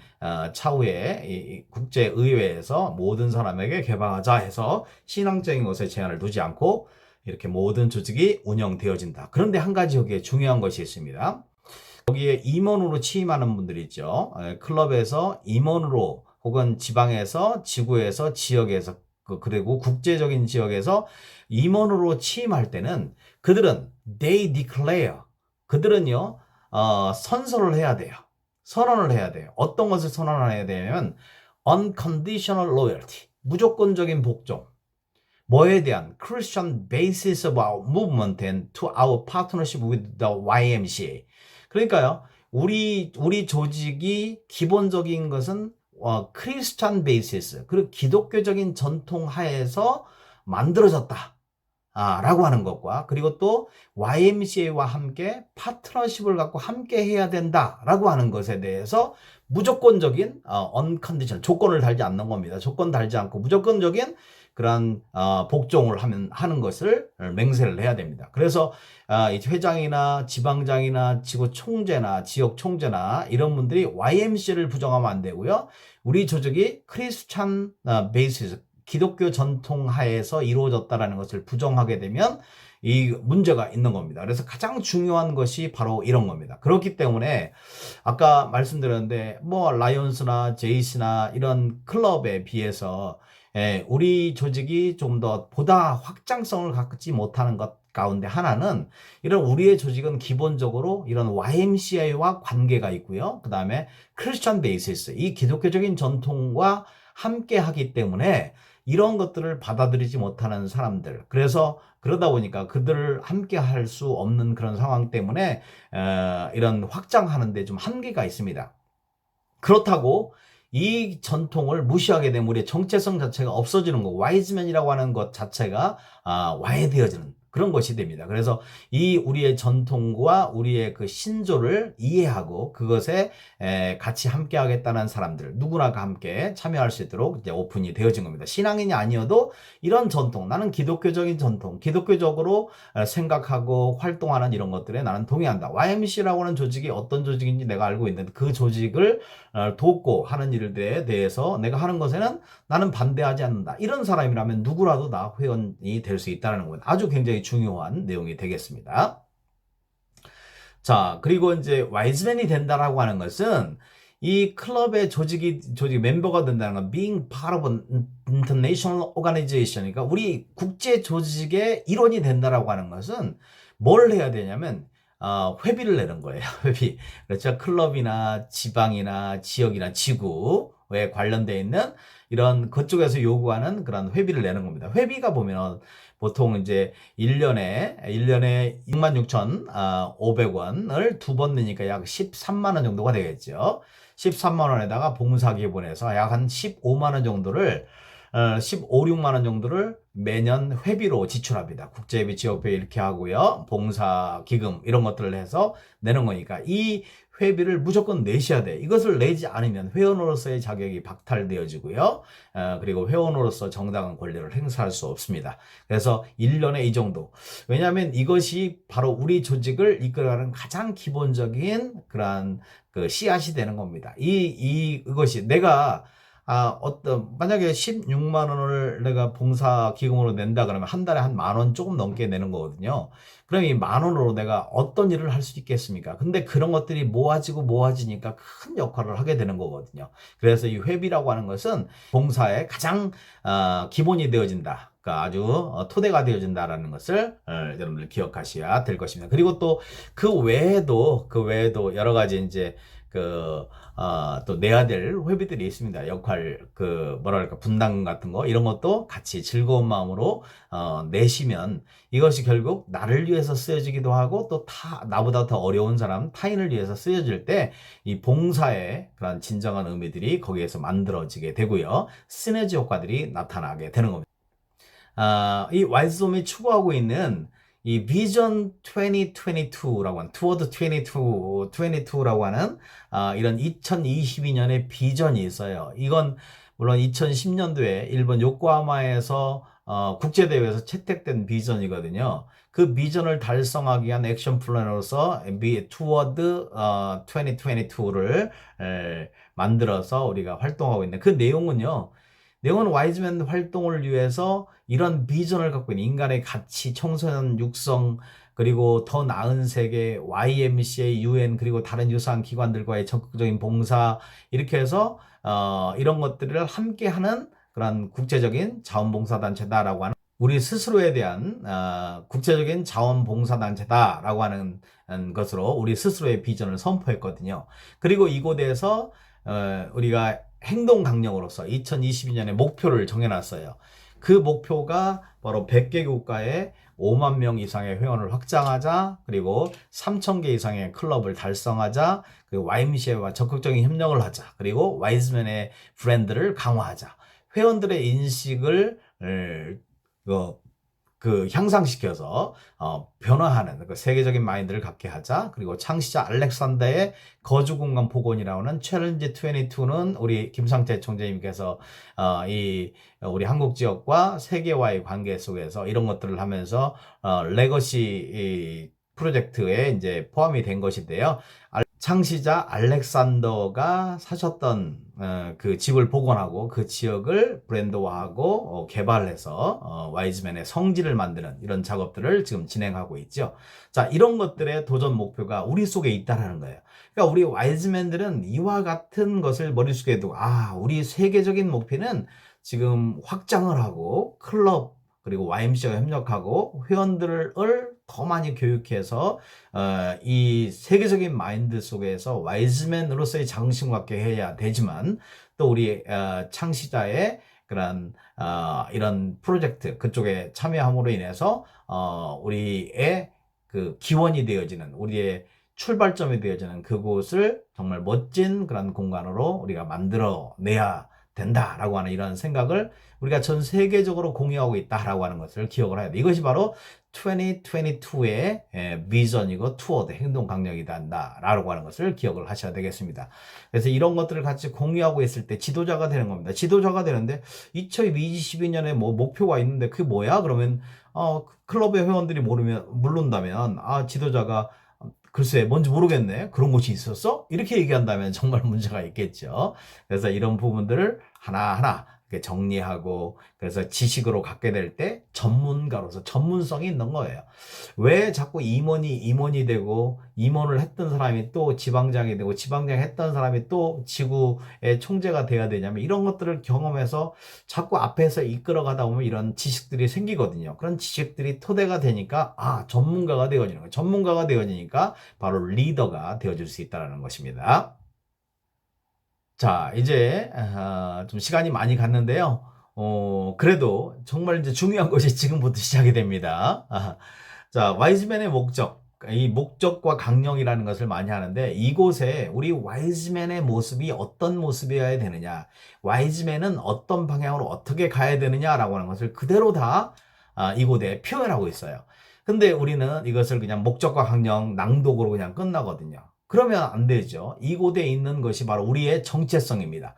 차후에 이 국제의회에서 모든 사람에게 개방하자 해서 신앙적인 것에 제한을 두지 않고 이렇게 모든 조직이 운영되어진다. 그런데 한 가지 여기에 중요한 것이 있습니다. 거기에 임원으로 취임하는 분들이 있죠. 클럽에서 임원으로 혹은 지방에서, 지구에서, 지역에서, 그리고 국제적인 지역에서 임원으로 취임할 때는 그들은 they declare, 그들은요 선서를 해야 돼요. 선언을 해야 돼요. 어떤 것을 선언해야 되냐면 unconditional loyalty, 무조건적인 복종. 뭐에 대한 Christian basis of our movement and to our partnership with the YMCA. 그러니까요, 우리 조직이 기본적인 것은 크리스찬 베이시스, 그리고 기독교적인 전통 하에서 만들어졌다. 라고 하는 것과 그리고 또 YMCA와 함께 파트너십을 갖고 함께 해야 된다라고 하는 것에 대해서 무조건적인 unconditional 조건을 달지 않는 겁니다. 조건 달지 않고 무조건적인 그러한 복종을 하는 것을 맹세를 해야 됩니다. 그래서 이 회장이나 지방장이나 지구 총재나 지역 총재나 이런 분들이 YMCA를 부정하면 안 되고요. 우리 조직이 크리스찬 베이시스 기독교 전통 하에서 이루어졌다라는 것을 부정하게 되면 이 문제가 있는 겁니다. 그래서 가장 중요한 것이 바로 이런 겁니다. 그렇기 때문에 아까 말씀드렸는데 뭐 라이온스나 제이시나 이런 클럽에 비해서 우리 조직이 좀 더 보다 확장성을 갖지 못하는 것 가운데 하나는 이런 우리의 조직은 기본적으로 이런 YMCA와 관계가 있고요. 그 다음에 크리스천 베이시스, 이 기독교적인 전통과 함께 하기 때문에 이런 것들을 받아들이지 못하는 사람들, 그래서 그러다 보니까 그들을 함께 할 수 없는 그런 상황 때문에 이런 확장하는 데 좀 한계가 있습니다. 그렇다고 이 전통을 무시하게 되면 우리의 정체성 자체가 없어지는 거고 와이즈맨이라고 하는 것 자체가 와해되어지는 그런 것이 됩니다. 그래서 이 우리의 전통과 우리의 그 신조를 이해하고 그것에 같이 함께 하겠다는 사람들 누구나가 함께 참여할 수 있도록 이제 오픈이 되어진 겁니다. 신앙인이 아니어도 이런 전통, 나는 기독교적인 전통, 기독교적으로 생각하고 활동하는 이런 것들에 나는 동의한다. YMC라고 하는 조직이 어떤 조직인지 내가 알고 있는데 그 조직을 돕고 하는 일들에 대해서 내가 하는 것에는 나는 반대하지 않는다. 이런 사람이라면 누구라도 나 회원이 될 수 있다는 건 아주 굉장히 중요한 내용이 되겠습니다. 자, 그리고 이제 와이즈맨이 된다라고 하는 것은 이 클럽의 조직 멤버가 된다는 건 being part of an international organization, 그러니까 우리 국제 조직의 일원이 된다라고 하는 것은 뭘 해야 되냐면 회비를 내는 거예요. 회비. 그렇죠. 클럽이나 지방이나 지역이나 지구에 관련되어 있는 이런 그쪽에서 요구하는 그런 회비를 내는 겁니다. 회비가 보면 보통 이제 1년에 66,500원을 두 번 내니까 약 13만 원 정도가 되겠죠. 13만 원에다가 봉사기본에서 약 한 15만 원 정도를 15, 6만 원 정도를 매년 회비로 지출합니다. 국제회비, 지역회비 이렇게 하고요. 봉사기금 이런 것들을 해서 내는 거니까 이 회비를 무조건 내셔야 돼. 이것을 내지 않으면 회원으로서의 자격이 박탈되어지고요. 그리고 회원으로서 정당한 권리를 행사할 수 없습니다. 그래서 1년에 이 정도. 왜냐하면 이것이 바로 우리 조직을 이끌어가는 가장 기본적인 그러한 그 씨앗이 되는 겁니다. 이것이 내가 만약에 16만 원을 내가 봉사 기금으로 낸다 그러면 한 달에 한 만 원 조금 넘게 내는 거거든요. 그럼 이 만 원으로 내가 어떤 일을 할 수 있겠습니까? 근데 그런 것들이 모아지니까 큰 역할을 하게 되는 거거든요. 그래서 이 회비라고 하는 것은 봉사의 가장 기본이 되어진다. 그러니까 아주 토대가 되어진다라는 것을 여러분들 기억하셔야 될 것입니다. 그리고 또 그 외에도 여러 가지 이제 또 내야 될 회비들이 있습니다. 역할, 분담금 같은 거, 이런 것도 같이 즐거운 마음으로, 내시면 이것이 결국 나를 위해서 쓰여지기도 하고 또 나보다 더 어려운 사람, 타인을 위해서 쓰여질 때 이 봉사의 그런 진정한 의미들이 거기에서 만들어지게 되고요. 시너지 효과들이 나타나게 되는 겁니다. 이 와이즈홈이 추구하고 있는 이 비전 2022라고 하는 Toward 22라고 하는 이런 2022년의 비전이 있어요. 이건 물론 2010년도에 일본 요코하마에서 국제대회에서 채택된 비전이거든요. 그 비전을 달성하기 위한 액션 플랜으로서 toward 2022를 만들어서 우리가 활동하고 있는 그 내용은 와이즈맨 활동을 위해서 이런 비전을 갖고 있는 인간의 가치, 청소년 육성, 그리고 더 나은 세계, YMCA, UN, 그리고 다른 유사한 기관들과의 적극적인 봉사, 이렇게 해서 이런 것들을 함께하는 그런 국제적인 자원봉사단체다라고 하는, 우리 스스로에 대한 국제적인 자원봉사단체다라고 하는 것으로 우리 스스로의 비전을 선포했거든요. 그리고 이곳에서 우리가 행동 강령으로서 2022년에 목표를 정해놨어요. 그 목표가 바로 100개 국가에 5만 명 이상의 회원을 확장하자, 그리고 3,000개 이상의 클럽을 달성하자, 그리고 YMCA와 적극적인 협력을 하자, 그리고 와이즈맨의 브랜드를 강화하자, 회원들의 인식을 향상시켜서 변화하는 그 세계적인 마인드를 갖게 하자. 그리고 창시자 알렉산더의 거주공간 복원이라고 하는 챌린지 22는 우리 김상태 총재님께서 우리 한국 지역과 세계와의 관계 속에서 이런 것들을 하면서 레거시 프로젝트에 이제 포함이 된 것인데요. 창시자 알렉산더가 사셨던 그 집을 복원하고 그 지역을 브랜드화하고 개발해서 와이즈맨의 성지를 만드는 이런 작업들을 지금 진행하고 있죠. 자, 이런 것들의 도전 목표가 우리 속에 있다는 거예요. 그러니까 우리 와이즈맨들은 이와 같은 것을 머릿속에 두고, 우리 세계적인 목표는 지금 확장을 하고 클럽, 그리고 YMCA와 협력하고 회원들을 더 많이 교육해서 이 세계적인 마인드 속에서 와이즈맨으로서의 자긍심을 갖게 해야 되지만, 또 우리 창시자의 그런 이런 프로젝트 그쪽에 참여함으로 인해서 우리의 그 기원이 되어지는, 우리의 출발점이 되어지는 그곳을 정말 멋진 그런 공간으로 우리가 만들어내야 된다라고 하는 이런 생각을 우리가 전 세계적으로 공유하고 있다라고 하는 것을 기억을 해야 돼. 이것이 바로 2022의 비전이고 투어드 행동 강령이다 한다라고 하는 것을 기억을 하셔야 되겠습니다. 그래서 이런 것들을 같이 공유하고 있을 때 지도자가 되는 겁니다. 지도자가 되는데 2022년에 뭐 목표가 있는데 그게 뭐야? 그러면 클럽의 회원들이 모른다면 지도자가 글쎄 뭔지 모르겠네, 그런 곳이 있었어? 이렇게 얘기한다면 정말 문제가 있겠죠. 그래서 이런 부분들을 하나하나 정리하고, 그래서 지식으로 갖게 될 때 전문가로서 전문성이 있는 거예요. 왜 자꾸 임원이 되고, 임원을 했던 사람이 또 지방장이 되고, 지방장 했던 사람이 또 지구의 총재가 돼야 되냐면, 이런 것들을 경험해서 자꾸 앞에서 이끌어가다 보면 이런 지식들이 생기거든요. 그런 지식들이 토대가 되니까 전문가가 되어지는 거예요. 전문가가 되어지니까 바로 리더가 되어줄 수 있다는 것입니다. 자, 이제 좀 시간이 많이 갔는데요. 그래도 정말 이제 중요한 것이 지금부터 시작이 됩니다. 자, 와이즈맨의 목적. 이 목적과 강령이라는 것을 많이 하는데, 이곳에 우리 와이즈맨의 모습이 어떤 모습이어야 되느냐, 와이즈맨은 어떤 방향으로 어떻게 가야 되느냐라고 하는 것을 그대로 다 이곳에 표현하고 있어요. 근데 우리는 이것을 그냥 목적과 강령 낭독으로 그냥 끝나거든요. 그러면 안 되죠. 이곳에 있는 것이 바로 우리의 정체성입니다.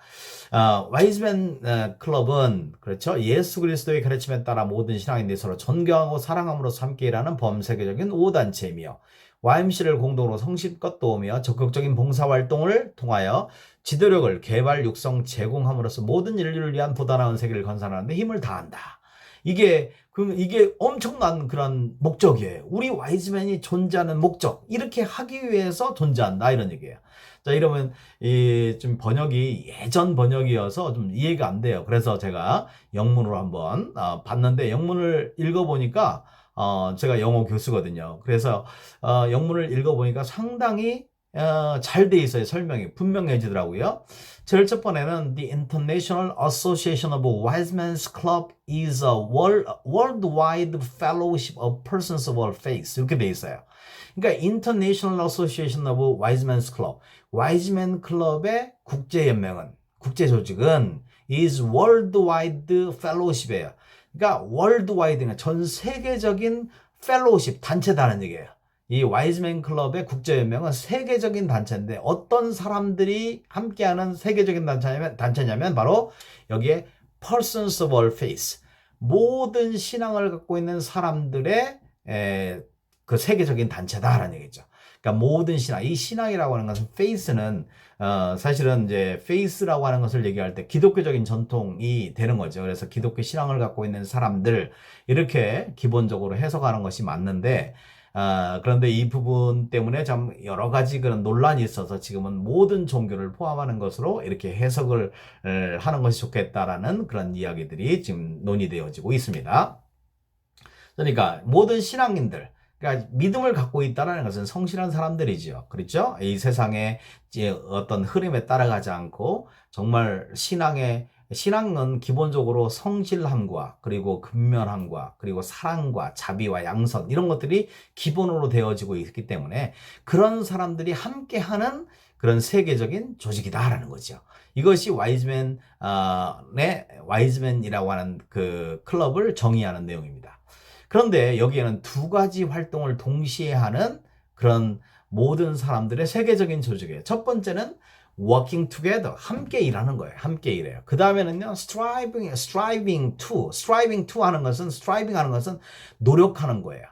와이즈맨 클럽은, 그렇죠, 예수 그리스도의 가르침에 따라 모든 신앙인들이 서로 존경하고 사랑함으로써 함께 일하는 범세계적인 5단체이며, YMC를 공동으로 성실껏 도우며 적극적인 봉사활동을 통하여 지도력을 개발, 육성, 제공함으로써 모든 인류를 위한 보다 나은 세계를 건설하는 데 힘을 다한다. 이게 엄청난 그런 목적이에요. 우리 와이즈맨이 존재하는 목적, 이렇게 하기 위해서 존재한다, 이런 얘기예요. 자, 이러면 좀 번역이 예전 번역이어서 좀 이해가 안 돼요. 그래서 제가 영문으로 한번 봤는데, 영문을 읽어보니까 제가 영어 교수거든요. 그래서 영문을 읽어보니까 상당히 잘 돼 있어요. 설명이 분명해지더라고요. 제일 첫 번에는 The International Association of Wise Men's Club is a worldwide fellowship of persons of all faiths, 이렇게 돼 있어요. 그러니까 International Association of Wise Men's Club, 와이즈맨 클럽의 국제연맹은, 국제조직은 is worldwide fellowship이에요. 그러니까 worldwide는 전 세계적인 펠로우십, 단체다는 얘기예요. 이 와이즈맨 클럽의 국제연맹은 세계적인 단체인데, 어떤 사람들이 함께하는 세계적인 단체냐면 바로 여기에 persons of all faiths, 모든 신앙을 갖고 있는 사람들의 그 세계적인 단체다라는 얘기죠. 그러니까 모든 신앙, 이 신앙이라고 하는 것은 페이스는 사실은 이제 페이스라고 하는 것을 얘기할 때 기독교적인 전통이 되는 거죠. 그래서 기독교 신앙을 갖고 있는 사람들 이렇게 기본적으로 해석하는 것이 맞는데 그런데 이 부분 때문에 참 여러 가지 그런 논란이 있어서 지금은 모든 종교를 포함하는 것으로 이렇게 해석을 하는 것이 좋겠다라는 그런 이야기들이 지금 논의되어지고 있습니다. 그러니까 모든 신앙인들, 그러니까 믿음을 갖고 있다는 것은 성실한 사람들이죠. 그렇죠? 이 세상에 어떤 흐름에 따라가지 않고 정말 신앙은 기본적으로 성실함과 그리고 근면함과 그리고 사랑과 자비와 양선 이런 것들이 기본으로 되어지고 있기 때문에 그런 사람들이 함께하는 그런 세계적인 조직이다라는 거죠. 이것이 와이즈맨이라고 하는 그 클럽을 정의하는 내용입니다. 그런데 여기에는 두 가지 활동을 동시에 하는 그런 모든 사람들의 세계적인 조직이에요. 첫 번째는 working together, 함께 일하는 거예요. 함께 일해요. 그 다음에는요, striving to 하는 것은, striving 하는 것은 노력하는 거예요.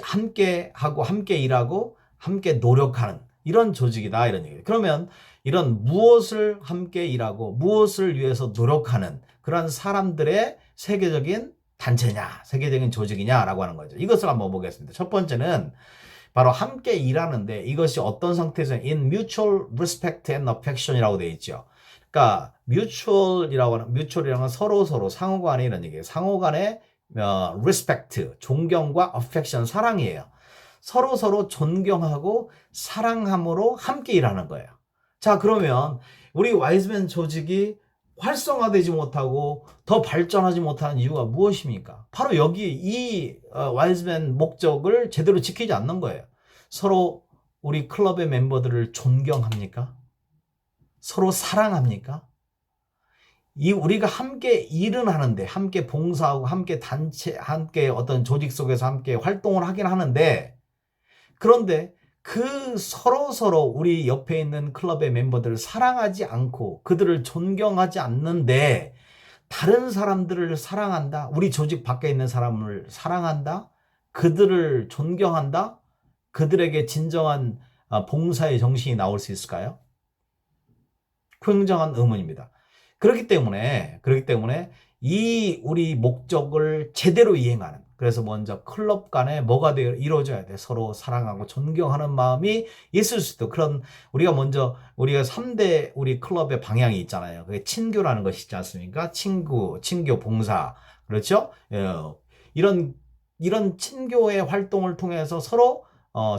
함께 하고, 함께 일하고, 함께 노력하는 이런 조직이다. 이런 얘기예요. 그러면 이런 무엇을 함께 일하고, 무엇을 위해서 노력하는 그런 사람들의 세계적인 단체냐, 세계적인 조직이냐라고 하는 거죠. 이것을 한번 보겠습니다. 첫 번째는 바로 함께 일하는데 이것이 어떤 상태에서 in mutual respect and affection이라고 되어 있죠. 그러니까 mutual이라는 건 서로 상호간에 이런 얘기예요. 상호간의 respect, 존경과 affection, 사랑이에요. 서로 존경하고 사랑함으로 함께 일하는 거예요. 자, 그러면 우리 와이즈맨 조직이 활성화되지 못하고 더 발전하지 못하는 이유가 무엇입니까? 바로 여기 이 와이즈맨 목적을 제대로 지키지 않는 거예요. 서로 우리 클럽의 멤버들을 존경합니까? 서로 사랑합니까? 우리가 함께 일은 하는데, 함께 봉사하고, 함께 단체, 함께 어떤 조직 속에서 함께 활동을 하긴 하는데, 그런데 그 서로 우리 옆에 있는 클럽의 멤버들을 사랑하지 않고 그들을 존경하지 않는데 다른 사람들을 사랑한다. 우리 조직 밖에 있는 사람을 사랑한다. 그들을 존경한다. 그들에게 진정한 봉사의 정신이 나올 수 있을까요? 굉장한 의문입니다. 그렇기 때문에 우리 목적을 제대로 이행하는, 그래서 먼저 클럽 간에 뭐가 이루어져야 돼? 서로 사랑하고 존경하는 마음이 있을 수도. 그런 우리가 3대 우리 클럽의 방향이 있잖아요. 그게 친교라는 것이 있지 않습니까? 친교 봉사. 그렇죠? 이런 친교의 활동을 통해서 서로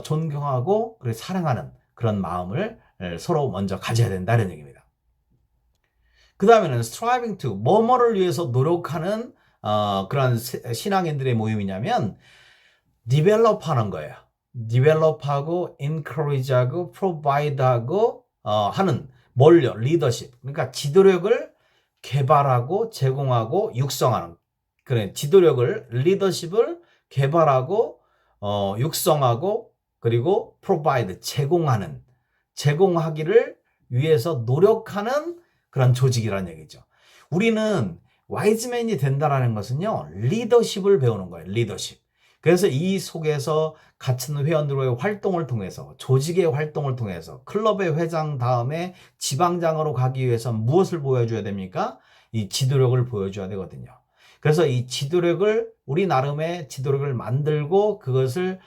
존경하고 그리고 사랑하는 그런 마음을 서로 먼저 가져야 된다는 얘기입니다. 그 다음에는 striving to, 뭐뭐를 위해서 노력하는 그런 신앙인들의 모임이냐면 develop 하는 거예요. develop하고 encourage하고 provide하고 하는 뭘요? leadership. 그러니까 지도력을 개발하고 제공하고 육성하는, 그래, 지도력을 leadership을 개발하고 육성하고 그리고 provide 제공하기를 위해서 노력하는 그런 조직이라는 얘기죠. 우리는 와이즈맨이 된다라는 것은요, 리더십을 배우는 거예요. 리더십. 그래서 이 속에서 같은 회원들의 활동을 통해서, 조직의 활동을 통해서, 클럽의 회장 다음에 지방장으로 가기 위해서 무엇을 보여줘야 됩니까? 이 지도력을 보여줘야 되거든요. 그래서 이 우리 나름의 지도력을 만들고 그것을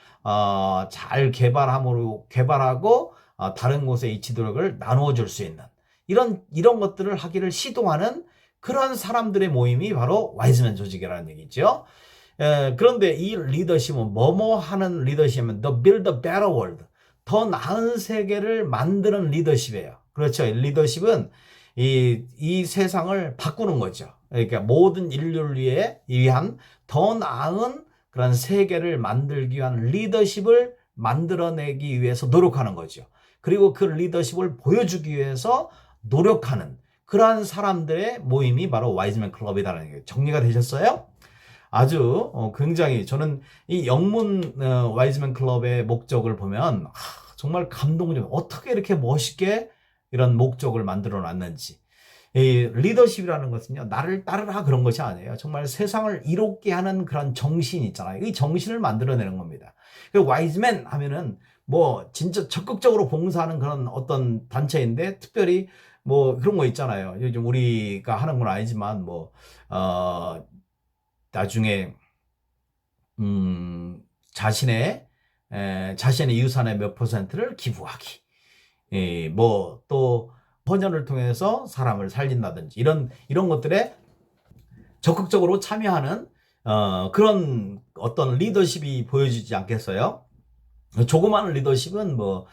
잘 개발하고 다른 곳에 이 지도력을 나누어 줄 수 있는 이런 것들을 하기를 시도하는 그런 사람들의 모임이 바로 와이즈맨 조직이라는 얘기죠. 그런데 이 리더십은 하는 리더십은 the build a better world, 더 나은 세계를 만드는 리더십이에요. 그렇죠. 리더십은 이 세상을 바꾸는 거죠. 그러니까 모든 인류를 위한 더 나은 그런 세계를 만들기 위한 리더십을 만들어내기 위해서 노력하는 거죠. 그리고 그 리더십을 보여주기 위해서 노력하는 그러한 사람들의 모임이 바로 와이즈맨 클럽이라는 게 정리가 되셨어요? 아주 굉장히 저는 이 영문 와이즈맨 클럽의 목적을 보면 정말 감동적이에요. 어떻게 이렇게 멋있게 이런 목적을 만들어 놨는지. 이 리더십이라는 것은요, 나를 따르라 그런 것이 아니에요. 정말 세상을 이롭게 하는 그런 정신 있잖아요. 이 정신을 만들어내는 겁니다. 그 와이즈맨 하면은 뭐 진짜 적극적으로 봉사하는 그런 어떤 단체인데, 특별히 뭐 그런 거 있잖아요. 요즘 우리가 하는 건 아니지만 뭐 나중에 음 자신의 자신의 유산의 몇 퍼센트를 기부하기. 예, 뭐 또 헌혈을 통해서 사람을 살린다든지 이런 것들에 적극적으로 참여하는 그런 어떤 리더십이 보여지지 않겠어요? 조그마한 리더십은 뭐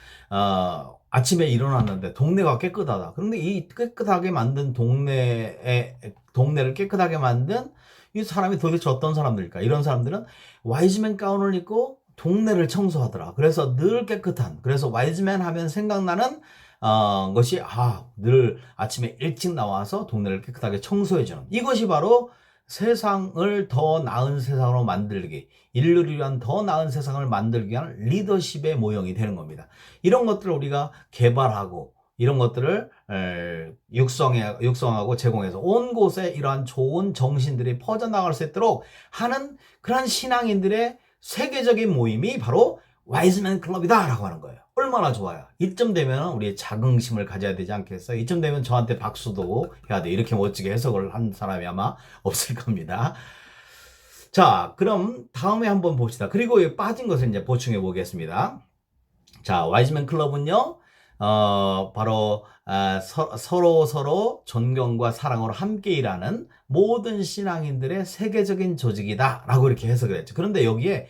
아침에 일어났는데 동네가 깨끗하다. 그런데 이 깨끗하게 만든 동네를 깨끗하게 만든 이 사람이 도대체 어떤 사람들일까? 이런 사람들은 와이즈맨 가운을 입고 동네를 청소하더라. 그래서 늘 깨끗한. 그래서 와이즈맨 하면 생각나는 것이 늘 아침에 일찍 나와서 동네를 깨끗하게 청소해주는, 이것이 바로 세상을 더 나은 세상으로 만들기, 인류를 위한 더 나은 세상을 만들기 위한 리더십의 모형이 되는 겁니다. 이런 것들을 우리가 개발하고 이런 것들을 육성하고 제공해서 온 곳에 이러한 좋은 정신들이 퍼져나갈 수 있도록 하는 그런 신앙인들의 세계적인 모임이 바로 와이즈맨 클럽이다 라고 하는 거예요. 얼마나 좋아요. 이쯤 되면 우리 자긍심을 가져야 되지 않겠어요? 이쯤 되면 저한테 박수도 해야 돼. 이렇게 멋지게 해석을 한 사람이 아마 없을 겁니다. 자, 그럼 다음에 한번 봅시다. 그리고 빠진 것을 이제 보충해 보겠습니다. 자, 와이즈맨 클럽은요, 바로 서로 존경과 사랑으로 함께 일하는 모든 신앙인들의 세계적인 조직이다라고 이렇게 해석을 했죠. 그런데 여기에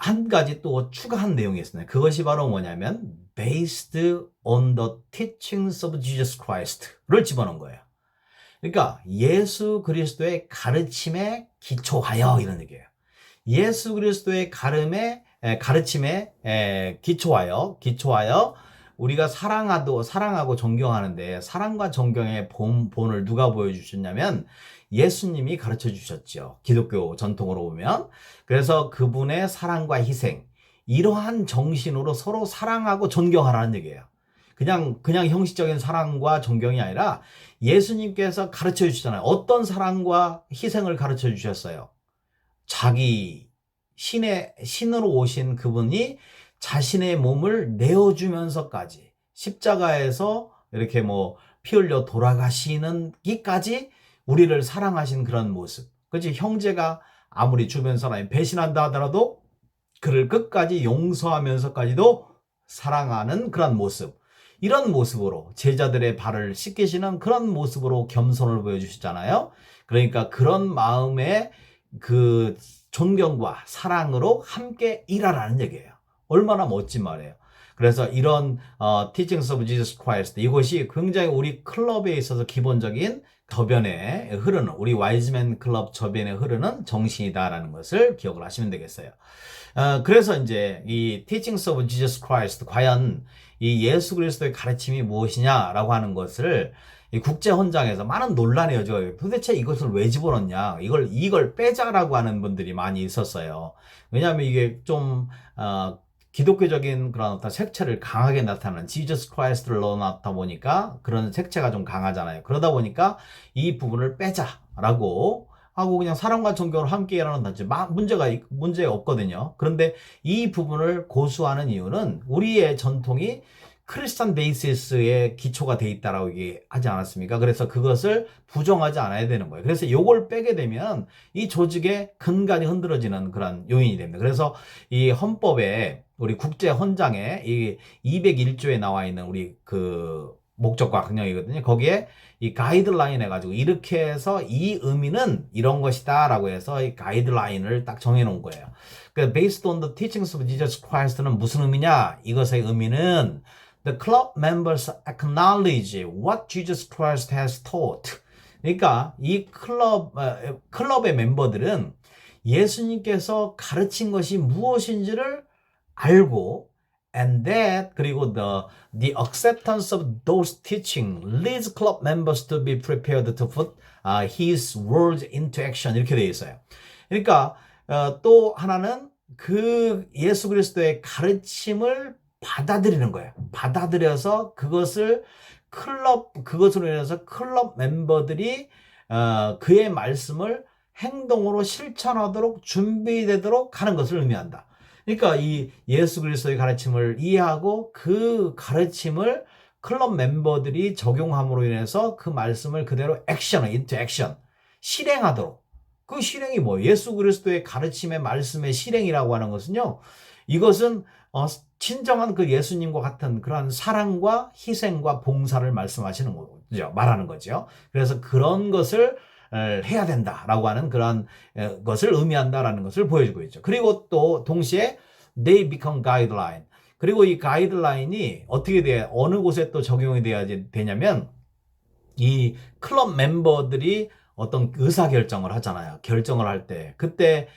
한 가지 또 추가한 내용이 있습니다. 그것이 바로 뭐냐면 based on the teachings of Jesus Christ를 집어넣은 거예요. 그러니까 예수 그리스도의 가르침에 기초하여, 이런 얘기예요. 예수 그리스도의 가르침에 기초하여 우리가 사랑하고 존경하는데, 사랑과 존경의 본을 누가 보여주셨냐면 예수님이 가르쳐 주셨죠. 기독교 전통으로 보면. 그래서 그분의 사랑과 희생, 이러한 정신으로 서로 사랑하고 존경하라는 얘기예요. 그냥 형식적인 사랑과 존경이 아니라 예수님께서 가르쳐 주시잖아요. 어떤 사랑과 희생을 가르쳐 주셨어요? 자기 신으로 오신 그분이 자신의 몸을 내어주면서까지 십자가에서 이렇게 뭐 피 흘려 돌아가시는 기까지 우리를 사랑하신 그런 모습. 그렇지? 형제가 아무리 주변 사람이 배신한다 하더라도 그를 끝까지 용서하면서까지도 사랑하는 그런 모습. 이런 모습으로 제자들의 발을 씻기시는 그런 모습으로 겸손을 보여주시잖아요. 그러니까 그런 마음의 그 존경과 사랑으로 함께 일하라는 얘기예요. 얼마나 멋진 말이에요. 그래서 이런 Teachings of Jesus Christ, 이것이 굉장히 우리 클럽에 있어서 기본적인 저변에 흐르는, 우리 와이즈맨 클럽 저변에 흐르는 정신이다라는 것을 기억을 하시면 되겠어요. 그래서 이제 이 Teachings of Jesus Christ, 과연 이 예수 그리스도의 가르침이 무엇이냐라고 하는 것을 이 국제 헌장에서 많은 논란이 여지고, 도대체 이것을 왜 집어넣냐, 이걸 빼자라고 하는 분들이 많이 있었어요. 왜냐하면 이게 좀 기독교적인 그런 어떤 색채를 강하게 나타내는 지저스 크라이스트를 넣어놨다 보니까 그런 색채가 좀 강하잖아요. 그러다 보니까 이 부분을 빼자라고 하고 그냥 사랑과 존경으로 함께 일하는 단체, 문제 없거든요. 그런데 이 부분을 고수하는 이유는 우리의 전통이 크리스찬 베이시스의 기초가 돼 있다라고 얘기하지 않았습니까? 그래서 그것을 부정하지 않아야 되는 거예요. 그래서 이걸 빼게 되면 이 조직의 근간이 흔들어지는 그런 요인이 됩니다. 그래서 이 헌법에, 우리 국제 헌장에 이 201조에 나와 있는 우리 그 목적과 강령이거든요. 거기에 이 가이드라인 해가지고 이렇게 해서 이 의미는 이런 것이다라고 해서 이 가이드라인을 딱 정해놓은 거예요. 그 based on the teachings of Jesus Christ는 무슨 의미냐? 이것의 의미는 The club members acknowledge what Jesus Christ has taught. 그러니까 이 클럽의 멤버들은 예수님께서 가르친 것이 무엇인지를 알고, and that, 그리고 the acceptance of those teaching leads club members to be prepared to put his words into action. 이렇게 되어 있어요. 그러니까 또 하나는 그 예수 그리스도의 가르침을 받아들이는 거예요. 받아들여서 그것을 그것으로 인해서 클럽 멤버들이 그의 말씀을 행동으로 실천하도록 준비되도록 하는 것을 의미한다. 그러니까 이 예수 그리스도의 가르침을 이해하고 그 가르침을 클럽 멤버들이 적용함으로 인해서 그 말씀을 그대로 into action, 실행하도록. 그 실행이 뭐예요? 예수 그리스도의 가르침의 말씀의 실행이라고 하는 것은요. 이것은 친정한 그 예수님과 같은 그러한 사랑과 희생과 봉사를 말씀하시는 거죠. 말하는 거죠. 그래서 그런 것을 해야 된다라고 하는 그런 것을 의미한다라는 것을 보여주고 있죠. 그리고 또 동시에 they become guideline. 그리고 이 가이드라인이 어떻게 돼? 어느 곳에 또 적용이 돼야 되냐면 이 클럽 멤버들이 어떤 의사결정을 하잖아요. 결정을 할 때. 그때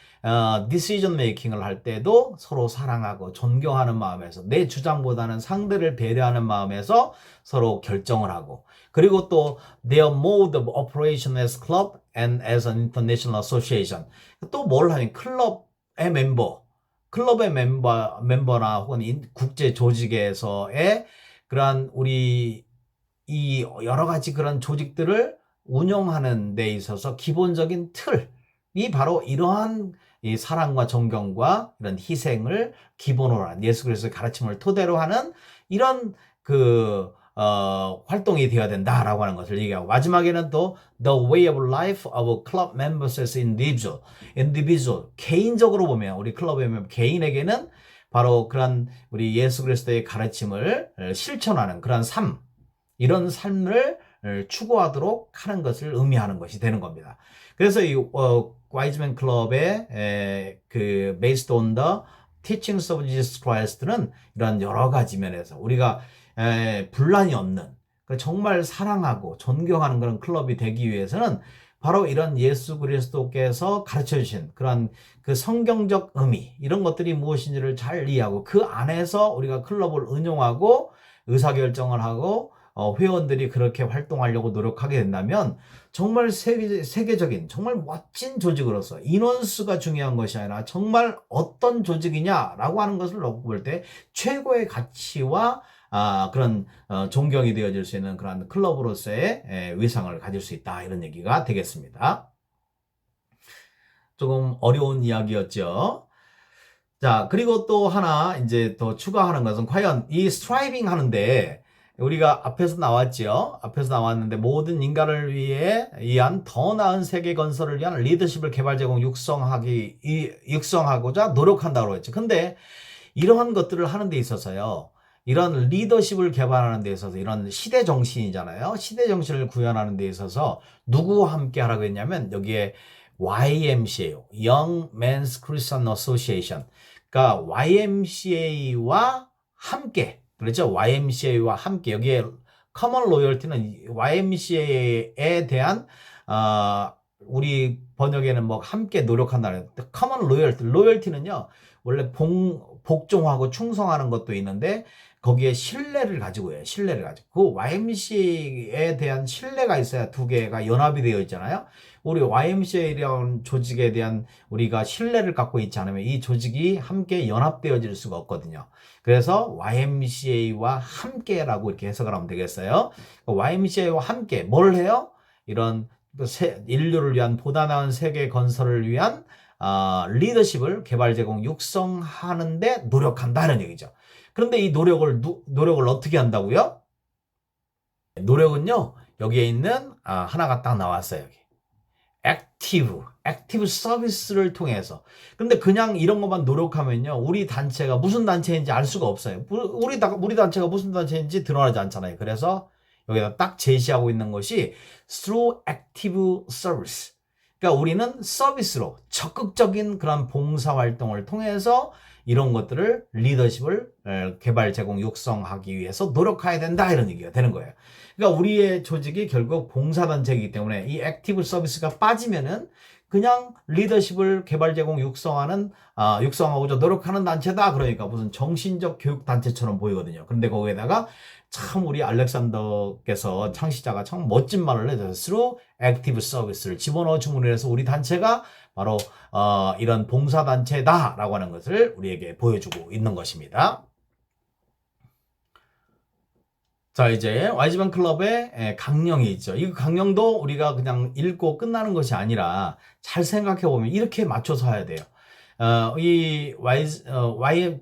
decision making을 할 때도 서로 사랑하고 존경하는 마음에서 내 주장보다는 상대를 배려하는 마음에서 서로 결정을 하고 그리고 또 their mode of operation as club and as an international association 또 뭘 하면 클럽의 멤버나 혹은 국제 조직에서의 그러한 우리 이 여러 가지 그런 조직들을 운영하는 데 있어서 기본적인 틀이 바로 이러한 이 사랑과 존경과 이런 희생을 기본으로 한 예수 그리스도의 가르침을 토대로 하는 이런 활동이 되어야 된다라고 하는 것을 얘기하고 마지막에는 또 the way of life of club members as individual 개인적으로 보면 우리 클럽의 개인에게는 바로 그런 우리 예수 그리스도의 가르침을 실천하는 그런 삶 이런 삶을 추구하도록 하는 것을 의미하는 것이 되는 겁니다. 그래서 이 와이즈맨 클럽의 그 based on the teachings of Jesus Christ는 이런 여러 가지 면에서 우리가 분란이 없는 정말 사랑하고 존경하는 그런 클럽이 되기 위해서는 바로 이런 예수 그리스도께서 가르쳐 주신 그런 그 성경적 의미 이런 것들이 무엇인지를 잘 이해하고 그 안에서 우리가 클럽을 운영하고 의사결정을 하고 회원들이 그렇게 활동하려고 노력하게 된다면 정말 세계적인 정말 멋진 조직으로서 인원수가 중요한 것이 아니라 정말 어떤 조직이냐라고 하는 것을 놓고 볼 때 최고의 가치와 그런 존경이 되어질 수 있는 그런 클럽으로서의 위상을 가질 수 있다 이런 얘기가 되겠습니다. 조금 어려운 이야기였죠. 자, 그리고 또 하나 이제 더 추가하는 것은 과연 이 스트라이빙 하는데 우리가 앞에서 나왔죠. 앞에서 나왔는데 모든 인간을 위한 더 나은 세계 건설을 위한 리더십을 개발, 제공, 육성하고자 노력한다고 했죠. 근데 이러한 것들을 하는 데 있어서요. 이런 리더십을 개발하는 데 있어서 이런 시대 정신이잖아요. 시대 정신을 구현하는 데 있어서 누구와 함께 하라고 했냐면 여기에 YMCA, Young Men's Christian Association. 그러니까 YMCA와 함께 그렇죠? YMCA와 함께 여기에 커먼 로열티는 YMCA에 대한 우리 번역에는 뭐 함께 노력한다는 커먼 로열티는요 원래 복종하고 충성하는 것도 있는데 거기에 신뢰를 가지고 해요. 신뢰를 가지고 그 YMCA에 대한 신뢰가 있어야 두 개가 연합이 되어 있잖아요. 우리 YMCA라는 조직에 대한 우리가 신뢰를 갖고 있지 않으면 이 조직이 함께 연합되어질 수가 없거든요. 그래서 YMCA와 함께라고 이렇게 해석을 하면 되겠어요. YMCA와 함께 뭘 해요? 이런 인류를 위한 보다 나은 세계 건설을 위한 리더십을 개발, 제공, 육성하는데 노력한다는 얘기죠. 그런데 이 노력을 어떻게 한다고요? 노력은요, 여기에 있는 하나가 딱 나왔어요. 여기. 액티브 서비스를 통해서. 근데 그냥 이런 것만 노력하면요, 우리 단체가 무슨 단체인지 알 수가 없어요. 우리 단체가 무슨 단체인지 드러나지 않잖아요. 그래서 여기다 딱 제시하고 있는 것이 through active service. 그러니까 우리는 서비스로 적극적인 그런 봉사활동을 통해서 이런 것들을 리더십을 개발, 제공, 육성하기 위해서 노력해야 된다 이런 얘기가 되는 거예요. 그러니까 우리의 조직이 결국 봉사단체이기 때문에 이 액티브 서비스가 빠지면은 그냥 리더십을 개발, 제공, 육성하고자 노력하는 단체다. 그러니까 무슨 정신적 교육 단체처럼 보이거든요. 그런데 거기에다가 참 우리 알렉산더께서 창시자가 참 멋진 말을 해서 through active service를 집어넣어 줌으로 해서 우리 단체가 바로 이런 봉사단체다라고 하는 것을 우리에게 보여주고 있는 것입니다. 자, 이제 와이즈맨 클럽의 강령이 있죠. 이 강령도 우리가 그냥 읽고 끝나는 것이 아니라 잘 생각해 보면 이렇게 맞춰서 해야 돼요.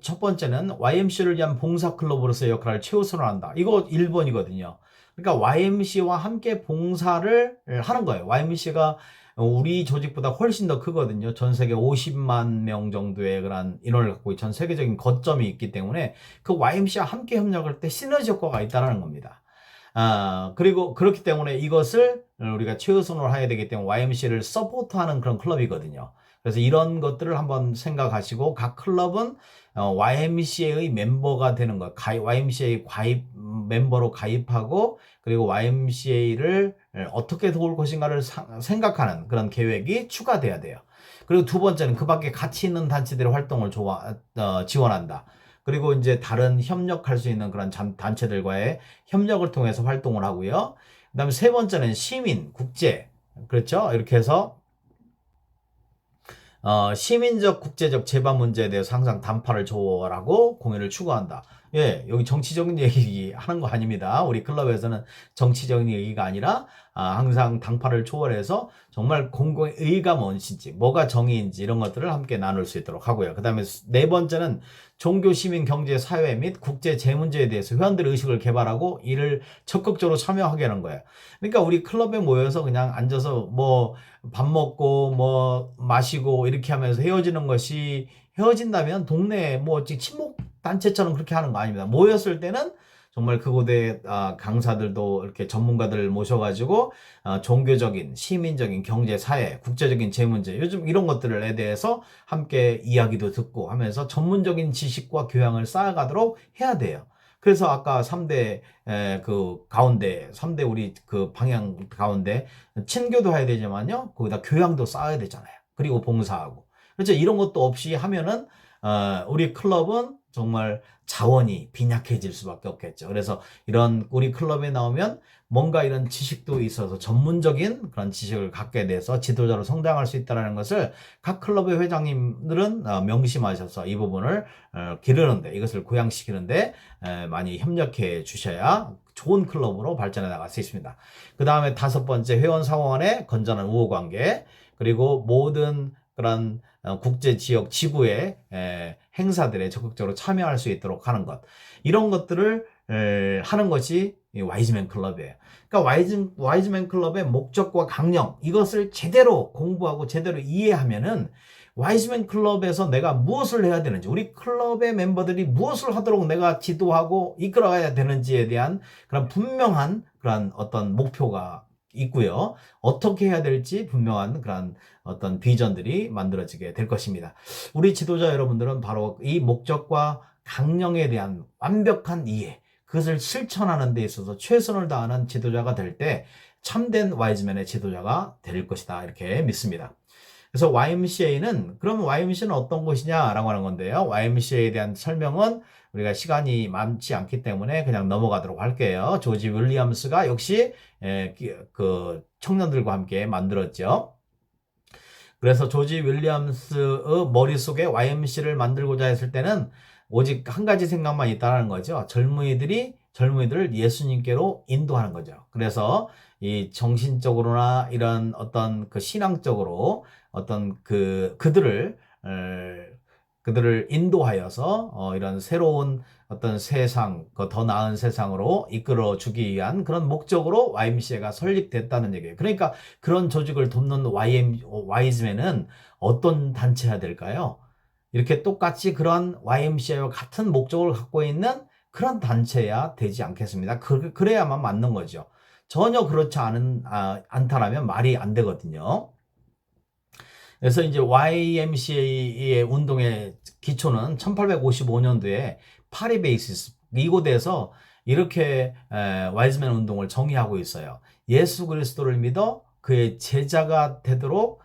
첫 번째는 YMC를 위한 봉사 클럽으로서의 역할을 최우선으로 한다. 이거 1번이거든요. 그러니까 YMC와 함께 봉사를 하는 거예요. YMC가 우리 조직보다 훨씬 더 크거든요. 전 세계 50만 명 정도의 그런 인원을 갖고 전 세계적인 거점이 있기 때문에 그 YMC와 함께 협력할 때 시너지 효과가 있다는 겁니다. 그리고 그렇기 때문에 이것을 우리가 최우선으로 해야 되기 때문에 YMC를 서포트하는 그런 클럽이거든요. 그래서 이런 것들을 한번 생각하시고 각 클럽은 YMCA의 멤버가 되는 것, YMCA 가입 멤버로 가입하고 그리고 YMCA를 어떻게 도울 것인가를 생각하는 그런 계획이 추가돼야 돼요. 그리고 두 번째는 그 밖에 가치 있는 단체들의 활동을 지원한다. 그리고 이제 다른 협력할 수 있는 그런 단체들과의 협력을 통해서 활동을 하고요. 그다음에 세 번째는 시민, 국제. 그렇죠? 이렇게 해서 시민적 국제적 재반 문제에 대해서 항상 단파를 조언하고 공연을 추구한다. 예, 여기 정치적인 얘기 하는 거 아닙니다. 우리 클럽에서는 정치적인 얘기가 아니라 항상 당파를 초월해서 정말 공공의 의의가 무엇인지, 뭐가 정의인지 이런 것들을 함께 나눌 수 있도록 하고요. 그 다음에 네 번째는 종교, 시민, 경제, 사회 및 국제 재문제에 대해서 회원들의 의식을 개발하고 이를 적극적으로 참여하게 하는 거예요. 그러니까 우리 클럽에 모여서 그냥 앉아서 뭐 밥 먹고 뭐 마시고 이렇게 하면서 헤어지는 것이 헤어진다면 동네 뭐 친목 단체처럼 그렇게 하는 거 아닙니다. 모였을 때는 정말 그곳에 강사들도 이렇게 전문가들을 모셔가지고 종교적인, 시민적인, 경제, 사회, 국제적인 재문제 요즘 이런 것들에 대해서 함께 이야기도 듣고 하면서 전문적인 지식과 교양을 쌓아가도록 해야 돼요. 그래서 아까 3대 그 가운데 3대 우리 그 방향 가운데 친교도 해야 되지만요. 거기다 교양도 쌓아야 되잖아요. 그리고 봉사하고. 그렇죠. 이런 것도 없이 하면은 우리 클럽은 정말 자원이 빈약해질 수밖에 없겠죠. 그래서 이런 우리 클럽에 나오면 뭔가 이런 지식도 있어서 전문적인 그런 지식을 갖게 돼서 지도자로 성장할 수 있다는 것을 각 클럽의 회장님들은 명심하셔서 이 부분을 기르는데 이것을 고양시키는데 많이 협력해 주셔야 좋은 클럽으로 발전해 나갈 수 있습니다. 그 다음에 다섯 번째 회원 상호간의 건전한 우호관계 그리고 모든 그런 국제 지역 지구의 행사들에 적극적으로 참여할 수 있도록 하는 것 이런 것들을 하는 것이 와이즈맨 클럽이에요. 그러니까 와이즈맨 클럽의 목적과 강령 이것을 제대로 공부하고 제대로 이해하면은 와이즈맨 클럽에서 내가 무엇을 해야 되는지 우리 클럽의 멤버들이 무엇을 하도록 내가 지도하고 이끌어가야 되는지에 대한 그런 분명한 그런 어떤 목표가 있고요. 어떻게 해야 될지 분명한 그런 어떤 비전들이 만들어지게 될 것입니다. 우리 지도자 여러분들은 바로 이 목적과 강령에 대한 완벽한 이해, 그것을 실천하는 데 있어서 최선을 다하는 지도자가 될 때 참된 와이즈맨의 지도자가 될 것이다. 이렇게 믿습니다. 그래서 YMCA는 그러면 YMCA는 어떤 곳이냐라고 하는 건데요. YMCA에 대한 설명은 우리가 시간이 많지 않기 때문에 그냥 넘어가도록 할게요. 조지 윌리엄스가 역시 그 청년들과 함께 만들었죠. 그래서 조지 윌리엄스의 머릿속에 YMC를 만들고자 했을 때는 오직 한 가지 생각만 있다는 거죠. 젊은이들을 예수님께로 인도하는 거죠. 그래서 이 정신적으로나 이런 어떤 그 신앙적으로 어떤 그들을 인도하여서 이런 새로운 어떤 세상, 더 나은 세상으로 이끌어 주기 위한 그런 목적으로 YMCA가 설립됐다는 얘기예요. 그러니까 그런 조직을 돕는 와이즈맨은 어떤 단체가 될까요? 이렇게 똑같이 그런 YMCA와 같은 목적을 갖고 있는 그런 단체야 되지 않겠습니다. 그래야만 맞는 거죠. 전혀 그렇지 않다라면 말이 안 되거든요. 그래서 이제 YMCA의 운동의 기초는 1855년도에 파리 베이시스 이곳에서 이렇게 와이즈맨 운동을 정의하고 있어요. 예수 그리스도를 믿어 그의 제자가 되도록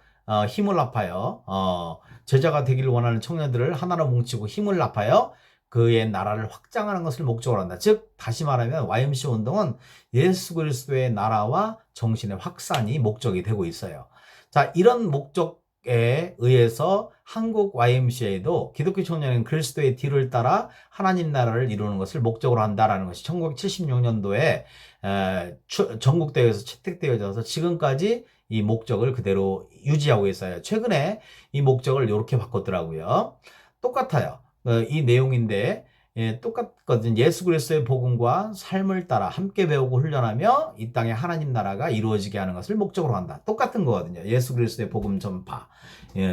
힘을 합하여 제자가 되기를 원하는 청년들을 하나로 뭉치고 힘을 합하여 그의 나라를 확장하는 것을 목적으로 한다. 즉 다시 말하면 YMCA 운동은 예수 그리스도의 나라와 정신의 확산이 목적이 되고 있어요. 자, 이런 목적 의혹에 의해서 한국 YMCA도 기독교 청년은 그리스도의 뒤를 따라 하나님 나라를 이루는 것을 목적으로 한다라는 것이 1976년도에 전국대회에서 채택되어져서 지금까지 이 목적을 그대로 유지하고 있어요. 최근에 이 목적을 이렇게 바꿨더라고요. 똑같아요. 이 내용인데 똑같거든요. 예수 그리스도의 복음과 삶을 따라 함께 배우고 훈련하며 이 땅에 하나님 나라가 이루어지게 하는 것을 목적으로 한다. 똑같은 거거든요. 예수 그리스도의 복음 전파,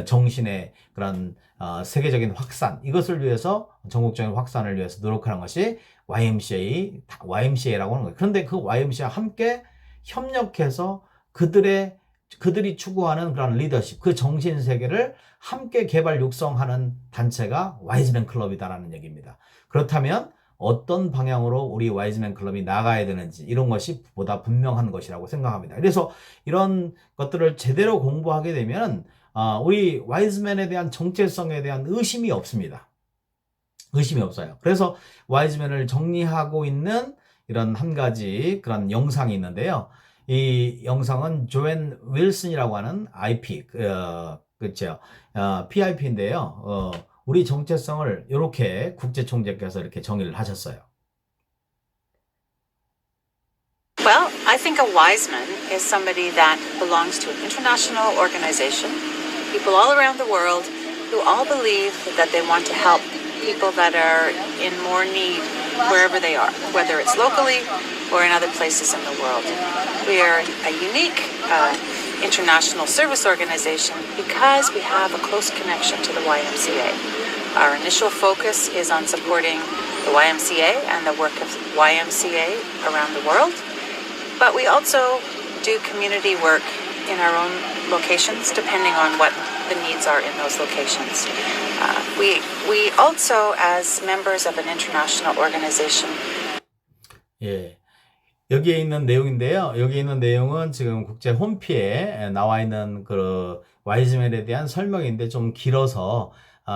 정신의 그런 세계적인 확산, 이것을 위해서 전국적인 확산을 위해서 노력하는 것이 YMCA라고 하는 거예요. 그런데 그 YMCA와 함께 협력해서 그들이 추구하는 그런 리더십, 그 정신 세계를 함께 개발 육성하는 단체가 와이즈맨 클럽이다라는 얘기입니다. 그렇다면 어떤 방향으로 우리 와이즈맨 클럽이 나가야 되는지 이런 것이 보다 분명한 것이라고 생각합니다. 그래서 이런 것들을 제대로 공부하게 되면 우리 와이즈맨에 대한 정체성에 대한 의심이 없습니다. 의심이 없어요. 그래서 와이즈맨을 정리하고 있는 이런 한 가지 그런 영상이 있는데요. 이 영상은 조앤 윌슨이라고 하는 IP, 그렇죠. PIP인데요. 우리 정체성을 이렇게 국제총재께서 이렇게 정의를 하셨어요. Well, I think a wise man is somebody that belongs to an international organization, people all around the world who all believe that they want to help people that are in more need wherever they are, whether it's locally or in other places in the world. We are a unique international service organization because we have a close connection to the YMCA. Our initial focus is on supporting the YMCA and the work of YMCA around the world, but we also do community work in our own locations depending on what the needs are in those locations. We also, as members of an international organization, 예. 여기에 있는 내용인데요. 여기 있는 내용은 지금 국제 홈피에 나와 있는 그 와이즈맨에 대한 설명인데 좀 길어서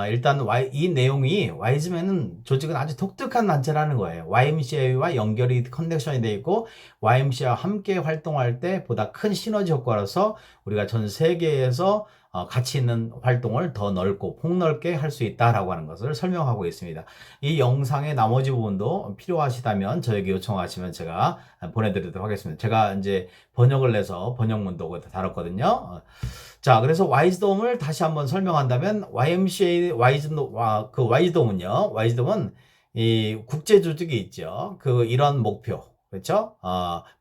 일단 이 내용이 와이즈맨은 조직은 아주 독특한 단체라는 거예요. YMCA와 연결이 커넥션이 되어 있고 YMCA와 함께 활동할 때 보다 큰 시너지 효과로서 우리가 전 세계에서 가치 있는 활동을 더 넓고 폭넓게 할 수 있다라고 하는 것을 설명하고 있습니다. 이 영상의 나머지 부분도 필요하시다면 저에게 요청하시면 제가 보내드리도록 하겠습니다. 제가 이제 번역을 내서 번역문도 거기다 달았거든요. 자, 그래서 와이즈돔을 다시 한번 설명한다면 YMCA 와이즈돔은요. 와이즈돔은 이 국제 조직이 있죠. 이런 목표. 그렇죠?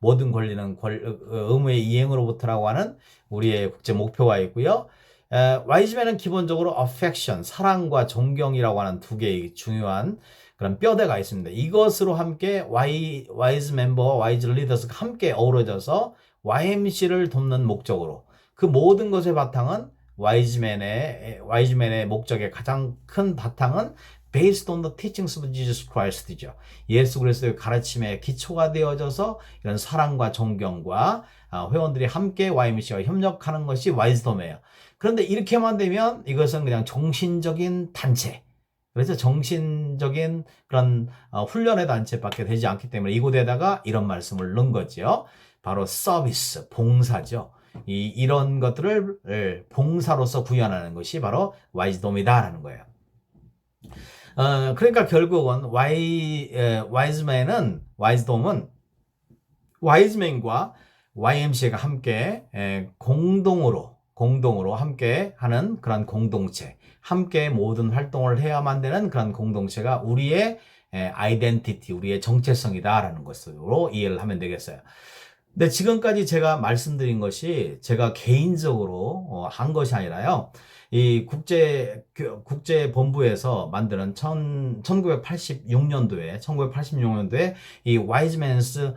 모든 권리는 의무의 이행으로부터라고 하는 우리의 국제 목표가 있고요. 와이즈맨은 기본적으로 affection, 사랑과 존경이라고 하는 두 개의 중요한 그런 뼈대가 있습니다. 이것으로 함께 와이즈 멤버와 와이즈 리더스가 함께 어우러져서 YMC를 돕는 목적으로 그 모든 것의 바탕은 와이즈맨의 목적의 가장 큰 바탕은 based on the teachings of Jesus Christ이죠. 예수 그리스도의 가르침에 기초가 되어져서 이런 사랑과 존경과 회원들이 함께 YMC와 협력하는 것이 와이즈돔이에요. 그런데 이렇게만 되면 이것은 그냥 정신적인 단체, 그래서 정신적인 그런 훈련의 단체밖에 되지 않기 때문에 이곳에다가 이런 말씀을 넣은 거죠. 바로 서비스, 봉사죠. 이런 것들을 봉사로서 구현하는 것이 바로 와이즈돔이다라는 거예요. 그러니까 결국은 와이즈돔은 와이즈맨과 YMCA가 함께 공동으로 함께 하는 그런 공동체, 함께 모든 활동을 해야만 되는 그런 공동체가 우리의 아이덴티티, 우리의 정체성이다라는 것으로 이해를 하면 되겠어요. 근데 지금까지 제가 말씀드린 것이 제가 개인적으로 한 것이 아니라요. 이 국제본부에서 만드는 1986년도에 이 와이즈맨스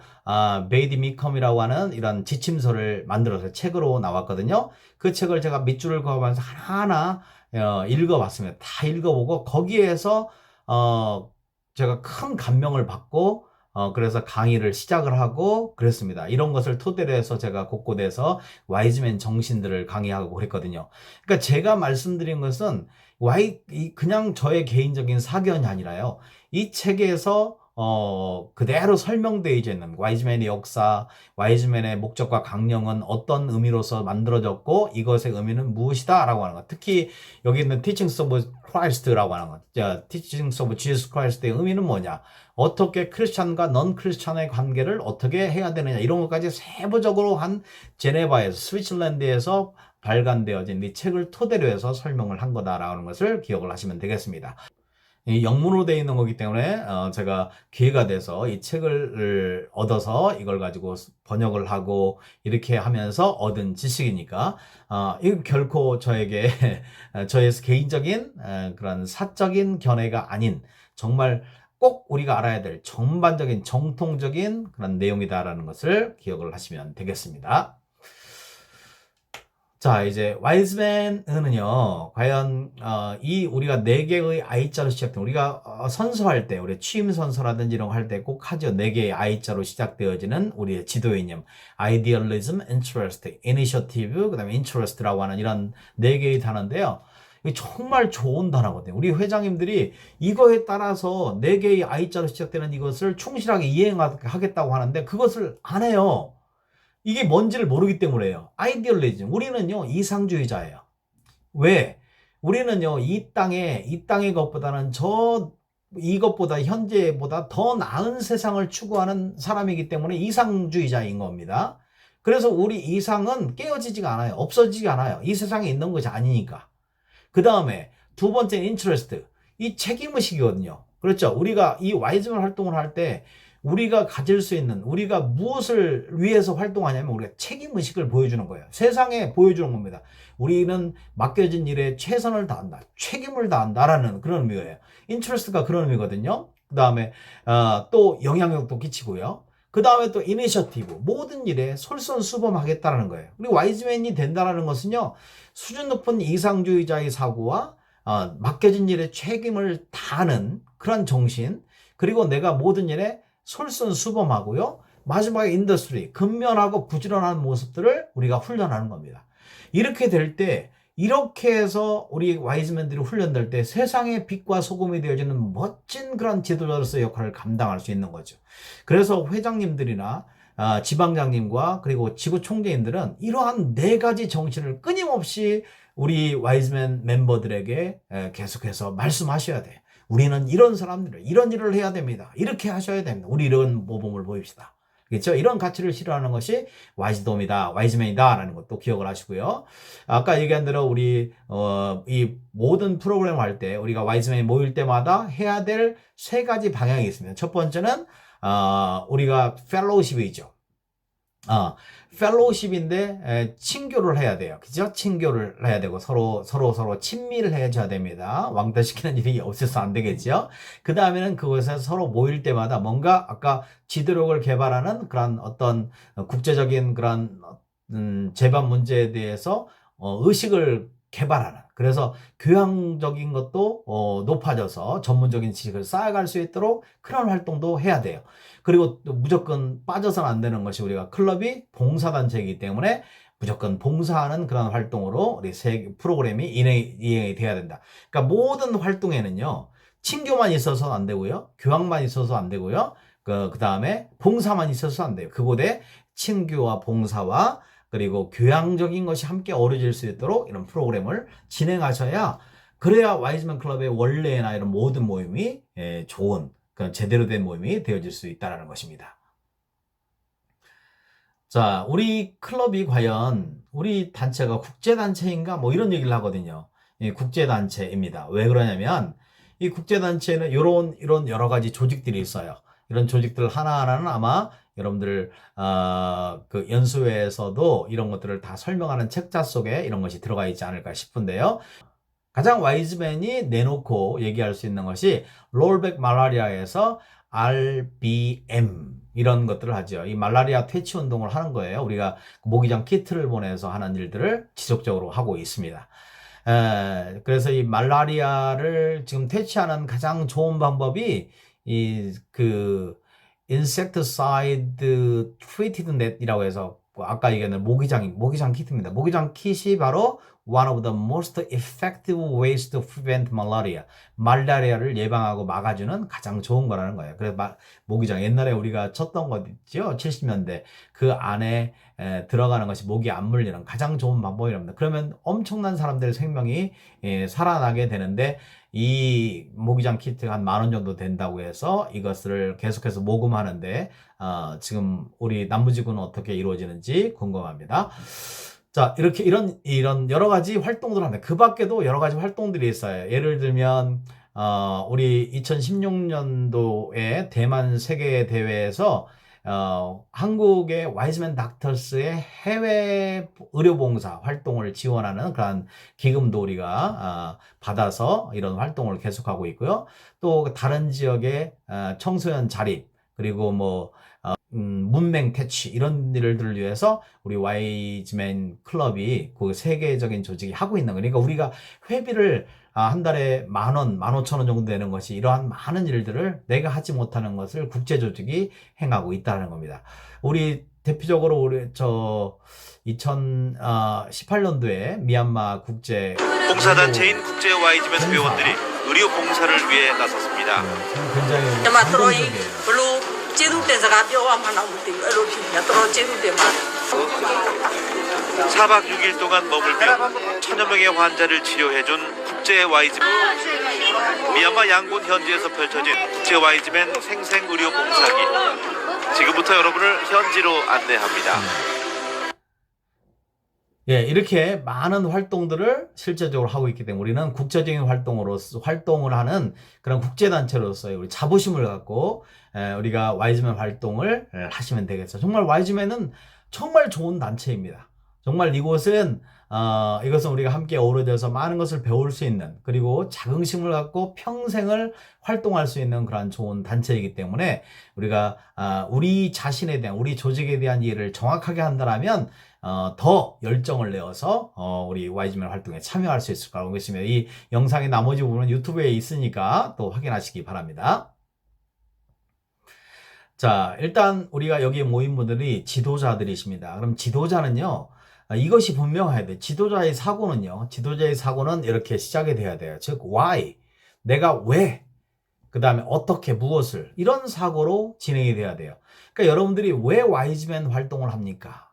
베이디 미컴이라고 하는 이런 지침서를 만들어서 책으로 나왔거든요. 그 책을 제가 밑줄을 그어가면서 하나하나 읽어봤습니다. 다 읽어보고 거기에서 제가 큰 감명을 받고 그래서 강의를 시작을 하고 그랬습니다. 이런 것을 토대로 해서 제가 곳곳에서 와이즈맨 정신들을 강의하고 그랬거든요. 그러니까 제가 말씀드린 것은 그냥 저의 개인적인 사견이 아니라요. 이 책에서 그대로 설명되어 있는 와이즈맨의 역사, 와이즈맨의 목적과 강령은 어떤 의미로서 만들어졌고 이것의 의미는 무엇이다 라고 하는 것. 특히 여기 있는 Teachings of Christ라고 하는 것. Teachings of Jesus Christ의 의미는 뭐냐, 어떻게 크리스찬과 넌 크리스찬의 관계를 어떻게 해야 되느냐, 이런 것까지 세부적으로 한 제네바에서, 스위tzerland에서 발간되어진 이 책을 토대로 해서 설명을 한 거다라는 것을 기억을 하시면 되겠습니다. 이 영문으로 되어 있는 거기 때문에 제가 기회가 돼서 이 책을 얻어서 이걸 가지고 번역을 하고 이렇게 하면서 얻은 지식이니까 이거 결코 저에게 저의 개인적인 그런 사적인 견해가 아닌 정말 꼭 우리가 알아야 될 전반적인 정통적인 그런 내용이다라는 것을 기억을 하시면 되겠습니다. 자, 이제 와이즈맨은요, 과연 이 우리가 네 개의 I자로 시작된, 우리가 선서할 때, 우리 취임 선서라든지 이런 거 할 때 꼭 하죠. 네 개의 I자로 시작되어지는 우리의 지도 이념, Idealism, Interest, Initiative, 그다음에 Interest라고 하는 이런 네 개의 단어인데요. 이게 정말 좋은 단어거든요. 우리 회장님들이 이거에 따라서 네 개의 I자로 시작되는 이것을 충실하게 이행하겠다고 하는데 그것을 안 해요. 이게 뭔지를 모르기 때문에요. 아이디얼리즘. 우리는요, 이상주의자예요. 왜? 우리는요, 이 땅의 것보다는 이것보다, 현재보다 더 나은 세상을 추구하는 사람이기 때문에 이상주의자인 겁니다. 그래서 우리 이상은 깨어지지가 않아요. 없어지지가 않아요. 이 세상에 있는 것이 아니니까. 그 다음에 두 번째는 인트레스트. 이 책임의식이거든요. 그렇죠. 우리가 이 와이즈맨 활동을 할 때 우리가 가질 수 있는, 우리가 무엇을 위해서 활동하냐면 우리가 책임의식을 보여주는 거예요. 세상에 보여주는 겁니다. 우리는 맡겨진 일에 최선을 다한다, 책임을 다한다라는 그런 의미예요. 인트레스트가 그런 의미거든요. 그 다음에 또 영향력도 끼치고요. 그 다음에 또 이니셔티브, 모든 일에 솔선수범하겠다는 거예요. 그리고 와이즈맨이 된다는 것은요, 수준 높은 이상주의자의 사고와 맡겨진 일에 책임을 다하는 그런 정신, 그리고 내가 모든 일에 솔선수범하고요, 마지막에 인더스트리, 근면하고 부지런한 모습들을 우리가 훈련하는 겁니다. 이렇게 될 때, 이렇게 해서 우리 와이즈맨들이 훈련될 때 세상의 빛과 소금이 되어지는 멋진 그런 지도자로서의 역할을 감당할 수 있는 거죠. 그래서 회장님들이나 지방장님과 그리고 지구 총재님들은 이러한 네 가지 정신을 끊임없이 우리 와이즈맨 멤버들에게 계속해서 말씀하셔야 돼. 우리는 이런 사람들을, 이런 일을 해야 됩니다. 이렇게 하셔야 됩니다. 우리 이런 모범을 보입시다. 그렇죠? 이런 가치를 실현하는 것이 와이즈돔이다, 와이즈맨이다라는 것도 기억을 하시고요. 아까 얘기한 대로 우리 이 모든 프로그램을 할 때 우리가 와이즈맨이 모일 때마다 해야 될 세 가지 방향이 있습니다. 첫 번째는 우리가 펠로우십이죠. 펠로우십인데 친교를 해야 돼요. 그죠? 친교를 해야 되고 서로 친밀을 해줘야 됩니다. 왕따시키는 일이 없어서 안 되겠죠. 그 다음에는 그곳에서 서로 모일 때마다 뭔가 아까 지도력을 개발하는 그런 어떤 국제적인 그런 재반 문제에 대해서 의식을 개발하는, 그래서 교양적인 것도 높아져서 전문적인 지식을 쌓아갈 수 있도록 그런 활동도 해야 돼요. 그리고 또 무조건 빠져서는 안 되는 것이 우리가 클럽이 봉사단체이기 때문에 무조건 봉사하는 그런 활동으로 우리 프로그램이 이행이 돼야 된다. 그러니까 모든 활동에는요, 친교만 있어서 안 되고요, 교양만 있어서 안 되고요, 그 다음에 봉사만 있어서 안 돼요. 그곳에 친교와 봉사와 그리고 교양적인 것이 함께 어우러질 수 있도록 이런 프로그램을 진행하셔야, 그래야 와이즈맨 클럽의 원래나 이런 모든 모임이 좋은, 제대로 된 모임이 되어질 수 있다는 것입니다. 자, 우리 클럽이 과연 우리 단체가 국제단체인가? 뭐 이런 얘기를 하거든요. 국제단체입니다. 왜 그러냐면 이 국제단체는 이런 여러 가지 조직들이 있어요. 이런 조직들 하나하나는 아마 여러분들 그 연수회에서도 이런 것들을 다 설명하는 책자 속에 이런 것이 들어가 있지 않을까 싶은데요. 가장 와이즈맨이 내놓고 얘기할 수 있는 것이 롤백 말라리아에서 RBM 이런 것들을 하죠. 이 말라리아 퇴치 운동을 하는 거예요. 우리가 모기장 키트를 보내서 하는 일들을 지속적으로 하고 있습니다. 그래서 이 말라리아를 지금 퇴치하는 가장 좋은 방법이 insecticide treated net이라고 해서 아까 얘기한 모기장 키트입니다. 모기장 킷이 바로 one of the most effective ways to prevent malaria. 말라리아를 예방하고 막아주는 가장 좋은 거라는 거예요. 그래서 모기장 옛날에 우리가 쳤던 거 있죠? 70년대 그 안에 들어가는 것이 모기 안 물리는 가장 좋은 방법이랍니다. 그러면 엄청난 사람들의 생명이 살아나게 되는데 이 모기장 키트가 한 10,000원 정도 된다고 해서 이것을 계속해서 모금하는데 지금 우리 남부지구는 어떻게 이루어지는지 궁금합니다. 자, 이렇게 이런 여러 가지 활동들을 합니다. 그 밖에도 여러 가지 활동들이 있어요. 예를 들면 우리 2016년도에 대만 세계 대회에서 한국의 와이즈맨 닥터스의 해외 의료봉사 활동을 지원하는 그런 기금도 우리가 받아서 이런 활동을 계속하고 있고요. 또 다른 지역의 청소년 자립 그리고 뭐 문맹 퇴치 이런 일들을 위해서 우리 와이즈맨 클럽이 그 세계적인 조직이 하고 있는 거니까 우리가 회비를 한 달에 10,000원, 15,000원 정도 되는 것이 이러한 많은 일들을 내가 하지 못하는 것을 국제 조직이 행하고 있다는 겁니다. 우리 대표적으로 우리 2018년도에 미얀마 국제 봉사단체인 국제 와이즈맨 회원들이 의료 봉사를 위해 나섰습니다. 굉장히 ညီမတော်ကြီး 감동적이에요. ဘလို့ကျေးဇူးတင်စကားပြောရမှန်းတော့မသိဘူးအဲ့လိုဖြစ်နေတာတော်တော်ကျေးဇူးတင်ပါတယ် 4박 6일 동안 머물며 1,000여 명의 환자를 치료해준 국제 와이즈맨. 미얀마 양곤 현지에서 펼쳐진 국제 와이즈맨 생생의료 봉사기. 지금부터 여러분을 현지로 안내합니다. 예, 이렇게 많은 활동들을 실제적으로 하고 있기 때문에 우리는 국제적인 활동을 하는 그런 국제단체로서의 우리 자부심을 갖고 우리가 와이즈맨 활동을 하시면 되겠죠. 정말 와이즈맨은 정말 좋은 단체입니다. 정말 이곳은 이것은 우리가 함께 어우러져서 많은 것을 배울 수 있는 그리고 자긍심을 갖고 평생을 활동할 수 있는 그런 좋은 단체이기 때문에 우리가 우리 자신에 대한 우리 조직에 대한 이해를 정확하게 한다면 더 열정을 내어서 우리 와이즈맨 활동에 참여할 수 있을 거라고 믿습니다. 이 영상의 나머지 부분은 유튜브에 있으니까 또 확인하시기 바랍니다. 자, 일단 우리가 여기 모인 분들이 지도자들이십니다. 그럼 지도자는요, 이것이 분명해야 돼. 지도자의 사고는 이렇게 시작이 돼야 돼요. 즉, why, 내가 왜, 그 다음에 어떻게, 무엇을, 이런 사고로 진행이 돼야 돼요. 그러니까 여러분들이 왜 와이즈맨 활동을 합니까?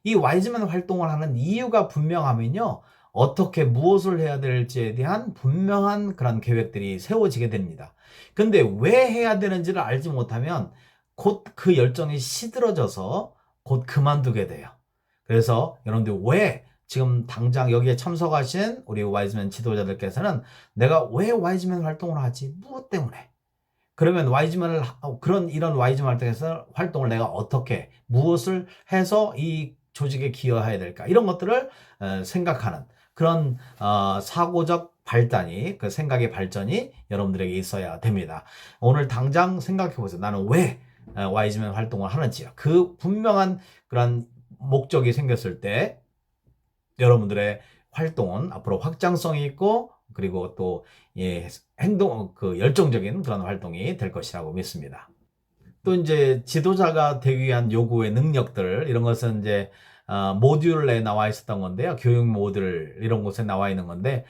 이 와이즈맨 활동을 하는 이유가 분명하면요, 어떻게 무엇을 해야 될지에 대한 분명한 그런 계획들이 세워지게 됩니다. 근데 왜 해야 되는지를 알지 못하면 곧 그 열정이 시들어져서 곧 그만두게 돼요. 그래서 여러분들 왜 지금 당장 여기에 참석하신 우리 와이즈맨 지도자들께서는 내가 왜 와이즈맨 활동을 하지? 무엇 때문에? 그러면 이런 와이즈맨 활동을 내가 어떻게, 무엇을 해서 이 조직에 기여해야 될까? 이런 것들을 생각하는 그런 사고적 발단이, 그 생각의 발전이 여러분들에게 있어야 됩니다. 오늘 당장 생각해 보세요. 나는 왜 와이즈맨 활동을 하는지요. 그 분명한 그런 목적이 생겼을 때 여러분들의 활동은 앞으로 확장성이 있고 그리고 또 열정적인 그런 활동이 될 것이라고 믿습니다. 또 이제 지도자가 되기 위한 요구의 능력들 이런 것은 이제 모듈에 나와 있었던 건데요. 교육 모듈 이런 곳에 나와 있는 건데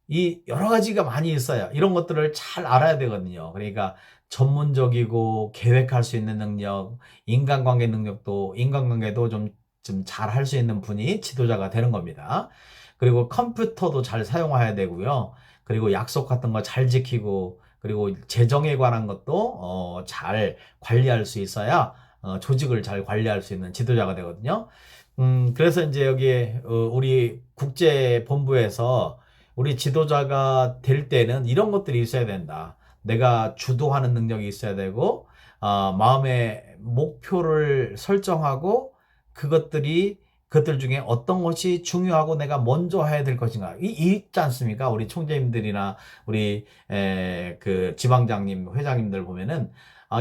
이 여러 가지가 많이 있어요. 이런 것들을 잘 알아야 되거든요. 그러니까 전문적이고 계획할 수 있는 능력, 인간관계도 좀 잘 할 수 있는 분이 지도자가 되는 겁니다. 그리고 컴퓨터도 잘 사용해야 되고요. 그리고 약속 같은 거 잘 지키고 그리고 재정에 관한 것도 잘 관리할 수 있어야 조직을 잘 관리할 수 있는 지도자가 되거든요. 그래서 이제 여기에 우리 국제본부에서 우리 지도자가 될 때는 이런 것들이 있어야 된다. 내가 주도하는 능력이 있어야 되고 마음의 목표를 설정하고 그것들 중에 어떤 것이 중요하고 내가 먼저 해야 될 것인가 있지 않습니까? 우리 총재님들이나 우리 그 지방장님, 회장님들 보면은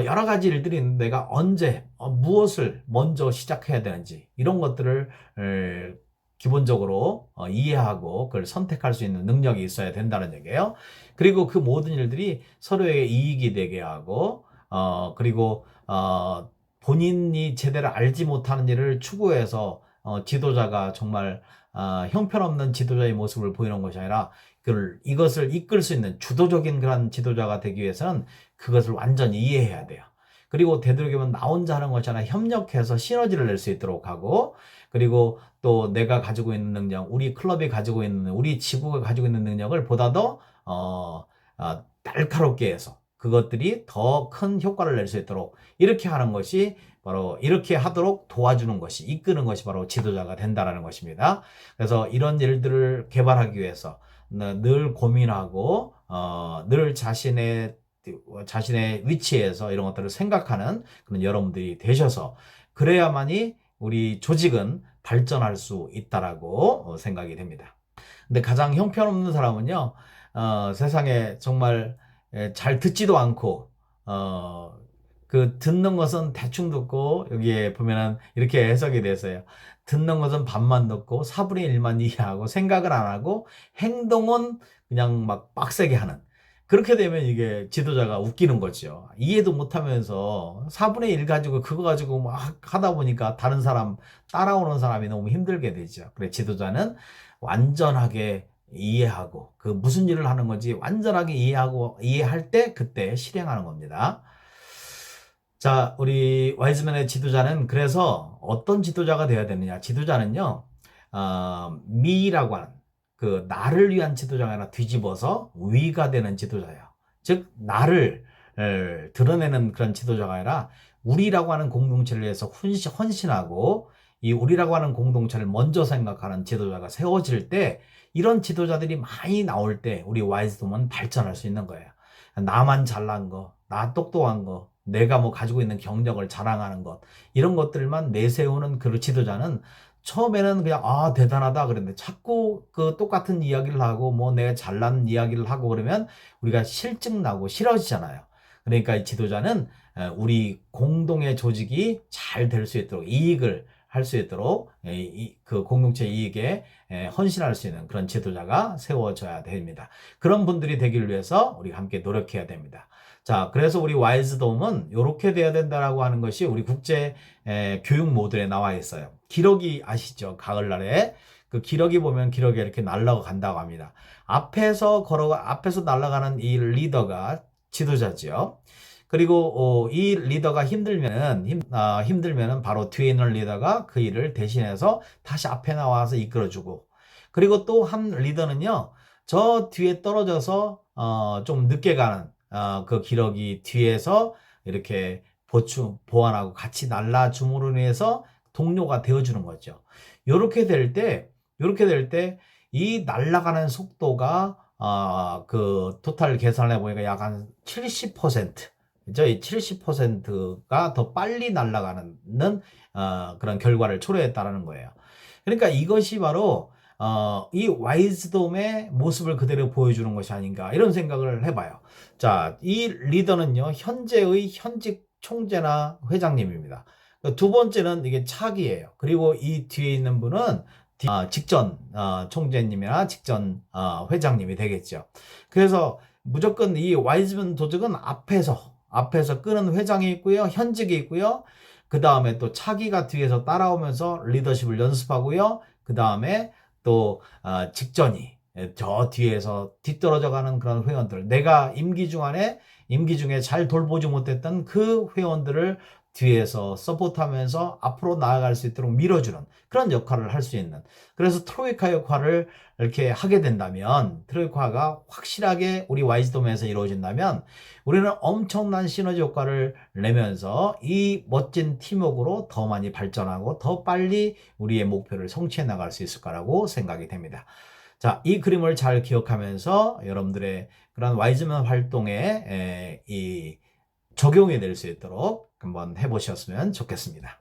여러 가지 일들이 있는데 내가 언제 무엇을 먼저 시작해야 되는지 이런 것들을 기본적으로 이해하고 그걸 선택할 수 있는 능력이 있어야 된다는 얘기예요. 그리고 그 모든 일들이 서로에게 이익이 되게 하고 그리고 본인이 제대로 알지 못하는 일을 추구해서 지도자가 정말 형편없는 지도자의 모습을 보이는 것이 아니라 이것을 이끌 수 있는 주도적인 그런 지도자가 되기 위해서는 그것을 완전히 이해해야 돼요. 그리고 되도록이면 나 혼자 하는 것이 아니라 협력해서 시너지를 낼 수 있도록 하고, 그리고 또 내가 가지고 있는 능력, 우리 클럽이 가지고 있는, 우리 지구가 가지고 있는 능력을 보다 더 날카롭게 해서 그것들이 더 큰 효과를 낼 수 있도록 이렇게 하는 것이 바로, 이렇게 하도록 도와주는 것이, 이끄는 것이 바로 지도자가 된다라는 것입니다. 그래서 이런 일들을 개발하기 위해서 늘 고민하고 늘 자신의 위치에서 이런 것들을 생각하는 그런 여러분들이 되셔서, 그래야만이 우리 조직은 발전할 수 있다라고 생각이 됩니다. 근데 가장 형편없는 사람은요, 세상에 정말 잘 듣지도 않고, 그 듣는 것은 대충 듣고, 여기에 보면은 이렇게 해석이 됐어요. 듣는 것은 반만 듣고 4분의 1만 이해하고 생각을 안 하고 행동은 그냥 막 빡세게 하는. 그렇게 되면 이게 지도자가 웃기는 거죠. 이해도 못하면서 4분의 1 가지고 그거 가지고 막 하다 보니까 다른 사람, 따라오는 사람이 너무 힘들게 되죠. 그래, 지도자는 완전하게 이해하고 그 무슨 일을 하는 건지 완전하게 이해할 때 그때 실행하는 겁니다. 자, 우리 와이즈맨의 지도자는 그래서 어떤 지도자가 되어야 되느냐? 지도자는요, 미라고 하는 그 나를 위한 지도자가 아니라 뒤집어서 위가 되는 지도자예요. 즉 나를 드러내는 그런 지도자가 아니라 우리라고 하는 공동체를 위해서 헌신하고, 이 우리라고 하는 공동체를 먼저 생각하는 지도자가 세워질 때, 이런 지도자들이 많이 나올 때 우리 와이즈돔은 발전할 수 있는 거예요. 나만 잘난 거, 나 똑똑한 거, 내가 뭐 가지고 있는 경력을 자랑하는 것, 이런 것들만 내세우는 그 지도자는 처음에는 그냥 대단하다 그랬는데, 자꾸 그 똑같은 이야기를 하고 뭐 내가 잘난 이야기를 하고 그러면 우리가 실증나고 싫어지잖아요. 그러니까 이 지도자는 우리 공동의 조직이 잘 될 수 있도록, 이익을 할 수 있도록 그 공동체 이익에 헌신할 수 있는 그런 지도자가 세워져야 됩니다. 그런 분들이 되기 위해서 우리가 함께 노력해야 됩니다. 자, 그래서 우리 와이즈돔은 이렇게 돼야 된다라고 하는 것이 우리 국제 교육 모듈에 나와 있어요. 기러기 아시죠? 가을날에 그 기러기 보면 기러기가 이렇게 날아간다고 합니다. 앞에서 날아가는 이 리더가 지도자죠. 그리고 이 리더가 힘들면은 바로 뒤에 있는 리더가 그 일을 대신해서 다시 앞에 나와서 이끌어주고, 그리고 또 한 리더는요, 저 뒤에 떨어져서 좀 늦게 가는 그 기러기 뒤에서 이렇게 보완하고 같이 날라줌으로 인해서 동료가 되어주는 거죠. 이렇게 될 때 이 날아가는 속도가 그 토탈 계산해 보니까 약 한 70%, 그죠? 이 70%가 더 빨리 날아가는 그런 결과를 초래했다는 거예요. 그러니까 이것이 바로 이 와이즈돔의 모습을 그대로 보여주는 것이 아닌가, 이런 생각을 해봐요. 자, 이 리더는요, 현재의 현직 총재나 회장님입니다. 두 번째는 이게 차기예요. 그리고 이 뒤에 있는 분은 직전 총재님이나 직전 회장님이 되겠죠. 그래서 무조건 이 와이즈맨 조직은 앞에서 끄는 회장이 있고요, 현직이 있고요, 그 다음에 또 차기가 뒤에서 따라오면서 리더십을 연습하고요, 그 다음에 또 직전이 저 뒤에서 뒤떨어져 가는 그런 회원들, 내가 임기 중에 잘 돌보지 못했던 그 회원들을 뒤에서 서포트하면서 앞으로 나아갈 수 있도록 밀어주는 그런 역할을 할 수 있는, 그래서 트로이카 역할을 이렇게 하게 된다면, 트로이카가 확실하게 우리 와이즈돔에서 이루어진다면 우리는 엄청난 시너지 효과를 내면서 이 멋진 팀워크로 더 많이 발전하고 더 빨리 우리의 목표를 성취해 나갈 수 있을 거라고 생각이 됩니다. 자, 이 그림을 잘 기억하면서 여러분들의 그런 와이즈맨 활동에 이 적용이 될 수 있도록 한번 해보셨으면 좋겠습니다.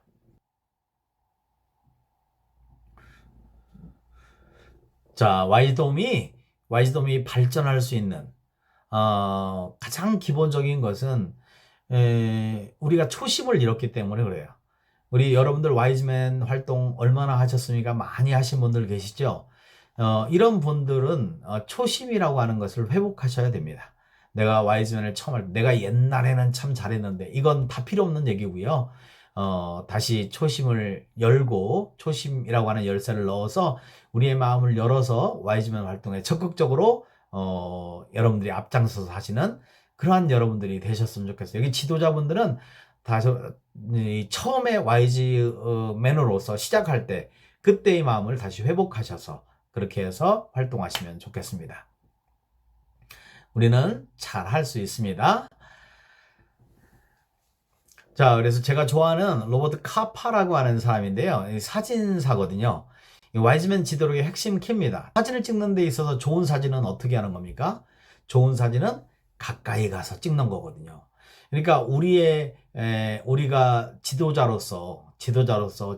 자, 와이즈돔이 발전할 수 있는 가장 기본적인 것은 우리가 초심을 잃었기 때문에 그래요. 우리 여러분들 와이즈맨 활동 얼마나 하셨습니까? 많이 하신 분들 계시죠? 이런 분들은 초심이라고 하는 것을 회복하셔야 됩니다. 내가 와이즈맨을 처음 내가 옛날에는 참 잘했는데, 이건 다 필요 없는 얘기고요. 다시 초심을 열고 초심이라고 하는 열쇠를 넣어서 우리의 마음을 열어서 와이즈맨 활동에 적극적으로 여러분들이 앞장서서 하시는 그러한 여러분들이 되셨으면 좋겠어요. 여기 지도자분들은 다 처음에 와이즈맨으로서 시작할 때 그때의 마음을 다시 회복하셔서 그렇게 해서 활동하시면 좋겠습니다. 우리는 잘 할 수 있습니다. 자, 그래서 제가 좋아하는 로버트 카파라고 하는 사람인데요. 사진사거든요. 와이즈맨 지도력의 핵심 키입니다. 사진을 찍는 데 있어서 좋은 사진은 어떻게 하는 겁니까? 좋은 사진은 가까이 가서 찍는 거거든요. 그러니까 우리가 지도자로서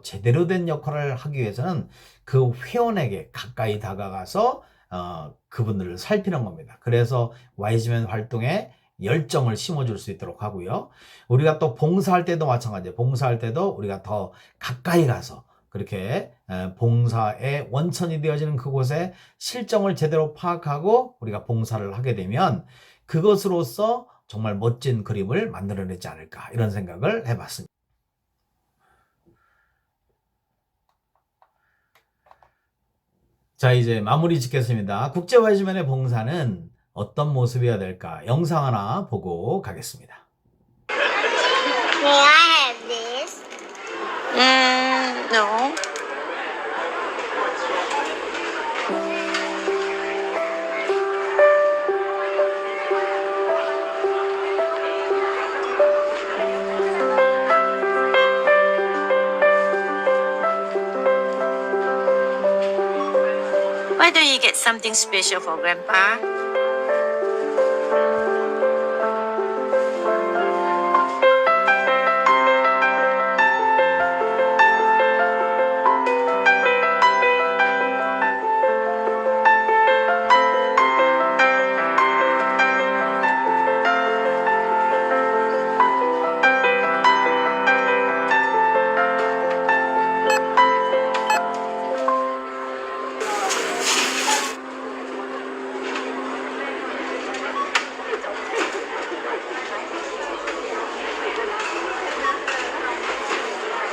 제대로 된 역할을 하기 위해서는 그 회원에게 가까이 다가가서 그분들을 살피는 겁니다. 그래서 와이즈맨 활동에 열정을 심어줄 수 있도록 하고요. 우리가 또 봉사할 때도 마찬가지예요. 봉사할 때도 우리가 더 가까이 가서 그렇게 봉사의 원천이 되어지는 그곳에 실정을 제대로 파악하고 우리가 봉사를 하게 되면 그것으로서 정말 멋진 그림을 만들어내지 않을까 이런 생각을 해봤습니다. 자, 이제 마무리 짓겠습니다. 국제 와이즈맨의 봉사는 어떤 모습이어야 될까? 영상 하나 보고 가겠습니다. May I have this? No. Why don't you get something special for Grandpa?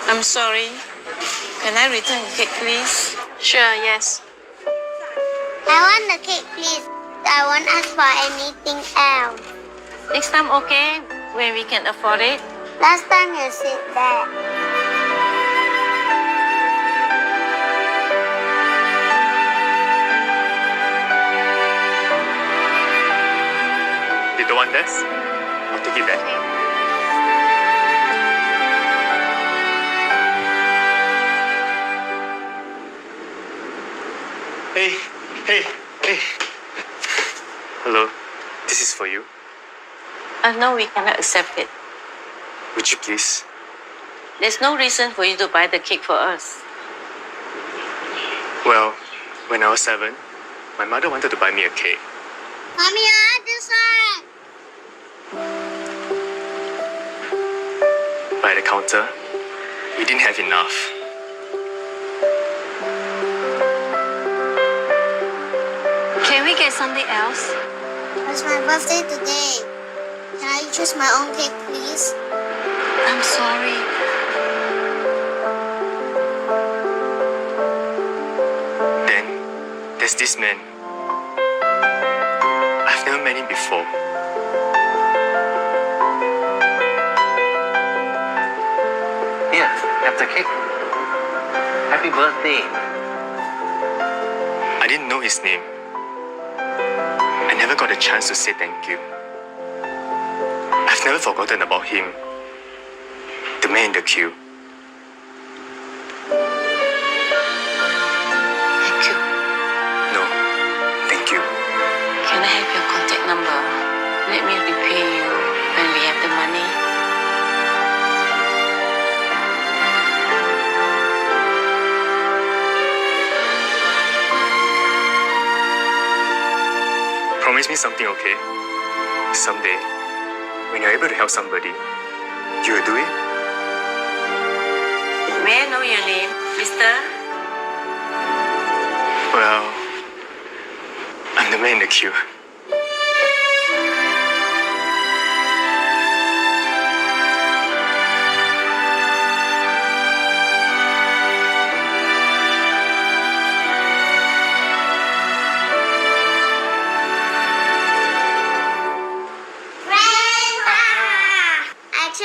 I'm sorry. Can I return the cake, please? Sure, yes. I want the cake, please. I won't ask for anything else. Next time, okay? When we can afford it? Last time you said that. You don't want this? I'll take it back. Hey. Hello, this is for you. No, we cannot accept it. Would you please? There's no reason for you to buy the cake for us. Well, when I was 7, my mother wanted to buy me a cake. Mommy, I want this one. By the counter, we didn't have enough. Can we get something else? It's my birthday today. Can I choose my own cake, please? I'm sorry. Then, there's this man. I've never met him before. Here, have the cake. Happy birthday. I didn't know his name. I never got a chance to say thank you. I've never forgotten about him. The man in the queue. Thank you. No, thank you. Can I have your contact number? Let me repay you when we have the money. Promise me something, okay? Someday, when you're able to help somebody, you will do it? May I know your name, mister? Well, I'm the man in the queue.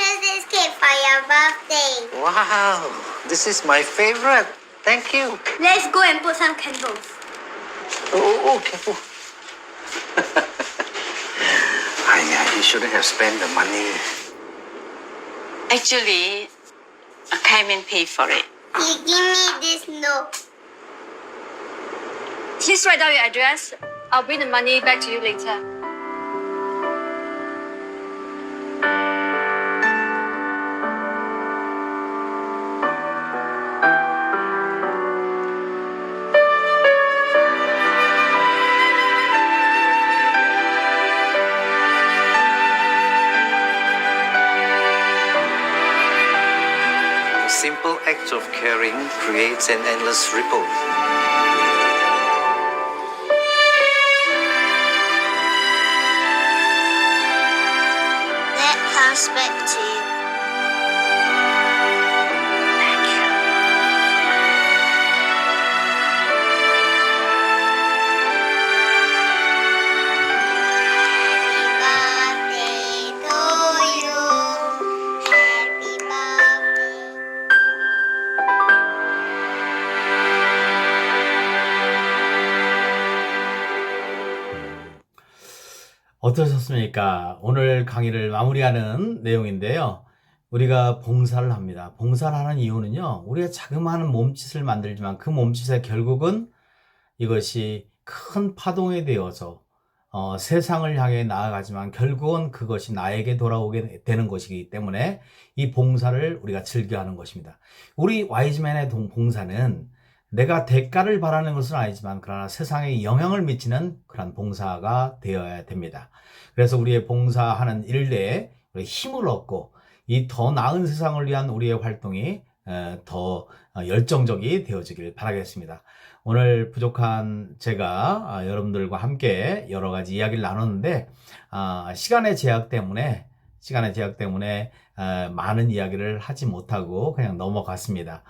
choose this cake for your birthday. Wow, this is my favorite. Thank you. Let's go and put some candles. Oh, careful. You shouldn't have spent the money. Actually, I came and paid for it. You give me this note. Please write down your address. I'll bring the money back to you later. A simple act of caring creates an endless ripple. That comes back to you. Thank you. Happy birthday to you. Happy birthday. 어떠셨습니까? 오늘 강의를 마무리하는 내용인데요. 우리가 봉사를 합니다. 봉사를 하는 이유는요, 우리가 자그마한 몸짓을 만들지만 그 몸짓에 결국은 이것이 큰 파동이 되어서 세상을 향해 나아가지만 결국은 그것이 나에게 돌아오게 되는 것이기 때문에 이 봉사를 우리가 즐겨하는 것입니다. 우리 와이즈맨의 봉사는 내가 대가를 바라는 것은 아니지만 그러나 세상에 영향을 미치는 그런 봉사가 되어야 됩니다. 그래서 우리의 봉사하는 일대에 힘을 얻고 이 더 나은 세상을 위한 우리의 활동이 더 열정적이 되어지길 바라겠습니다. 오늘 부족한 제가 여러분들과 함께 여러 가지 이야기를 나눴는데 시간의 제약 때문에 많은 이야기를 하지 못하고 그냥 넘어갔습니다.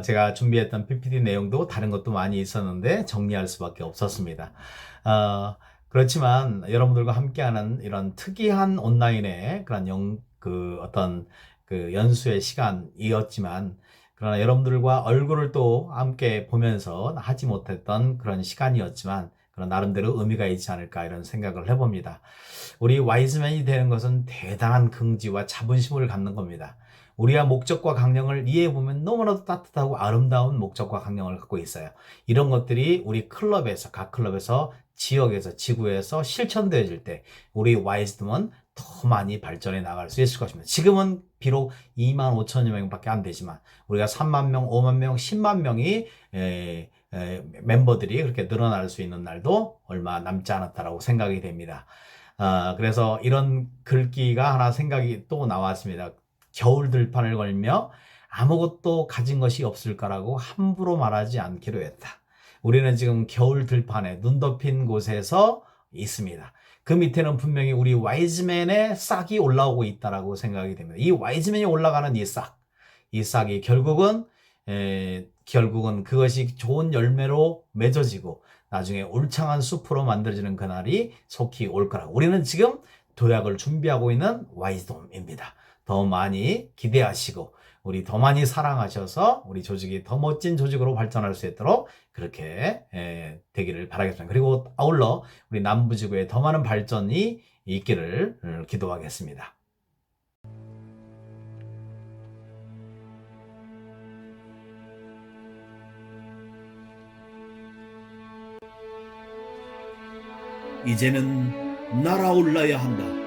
제가 준비했던 PPT 내용도 다른 것도 많이 있었는데 정리할 수밖에 없었습니다. 그렇지만 여러분들과 함께하는 이런 특이한 온라인의 그런 어떤 연수의 시간이었지만 그러나 여러분들과 얼굴을 또 함께 보면서 하지 못했던 그런 시간이었지만 그런 나름대로 의미가 있지 않을까 이런 생각을 해봅니다. 우리 와이즈맨이 되는 것은 대단한 긍지와 자부심을 갖는 겁니다. 우리가 목적과 강령을 이해해보면 너무나도 따뜻하고 아름다운 목적과 강령을 갖고 있어요. 이런 것들이 우리 각 클럽에서, 지역에서, 지구에서 실천되어질 때 우리 와이즈덤은 더 많이 발전해 나갈 수 있을 것입니다. 지금은 비록 2만 5천여 명밖에 안 되지만 우리가 3만 명, 5만 명, 10만 명이 멤버들이 그렇게 늘어날 수 있는 날도 얼마 남지 않았다라고 생각이 됩니다. 그래서 이런 글귀가 하나 생각이 또 나왔습니다. 겨울 들판을 걸며 아무것도 가진 것이 없을까라고 함부로 말하지 않기로 했다. 우리는 지금 겨울 들판에 눈 덮인 곳에서 있습니다. 그 밑에는 분명히 우리 와이즈맨의 싹이 올라오고 있다라고 생각이 됩니다. 이 와이즈맨이 올라가는 이 싹이 결국은 그것이 좋은 열매로 맺어지고 나중에 울창한 숲으로 만들어지는 그날이 속히 올 거라고. 우리는 지금 도약을 준비하고 있는 와이즈돔입니다. 더 많이 기대하시고 우리 더 많이 사랑하셔서 우리 조직이 더 멋진 조직으로 발전할 수 있도록 그렇게 되기를 바라겠습니다. 그리고 아울러 우리 남부지구에 더 많은 발전이 있기를 기도하겠습니다. 이제는 날아올라야 한다.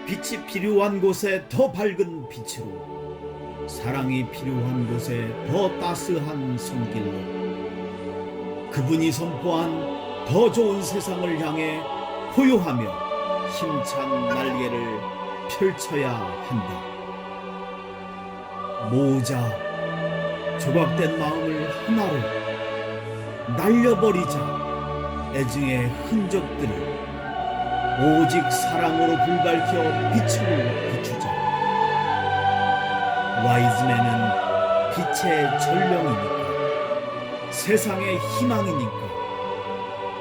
빛이 필요한 곳에 더 밝은 빛으로, 사랑이 필요한 곳에 더 따스한 손길로, 그분이 선포한 더 좋은 세상을 향해 포효하며 힘찬 날개를 펼쳐야 한다. 모으자. 조각된 마음을 하나로 날려버리자. 애증의 흔적들을 오직 사랑으로 불밝혀 빛을 비추자. 와이즈맨은 빛의 전령이니까, 세상의 희망이니까,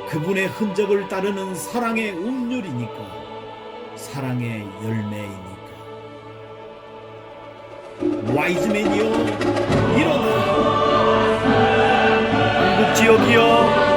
그분의 흔적을 따르는 사랑의 운율이니까, 사랑의 열매이니까. 와이즈맨이여 일어나. 한국 지역이여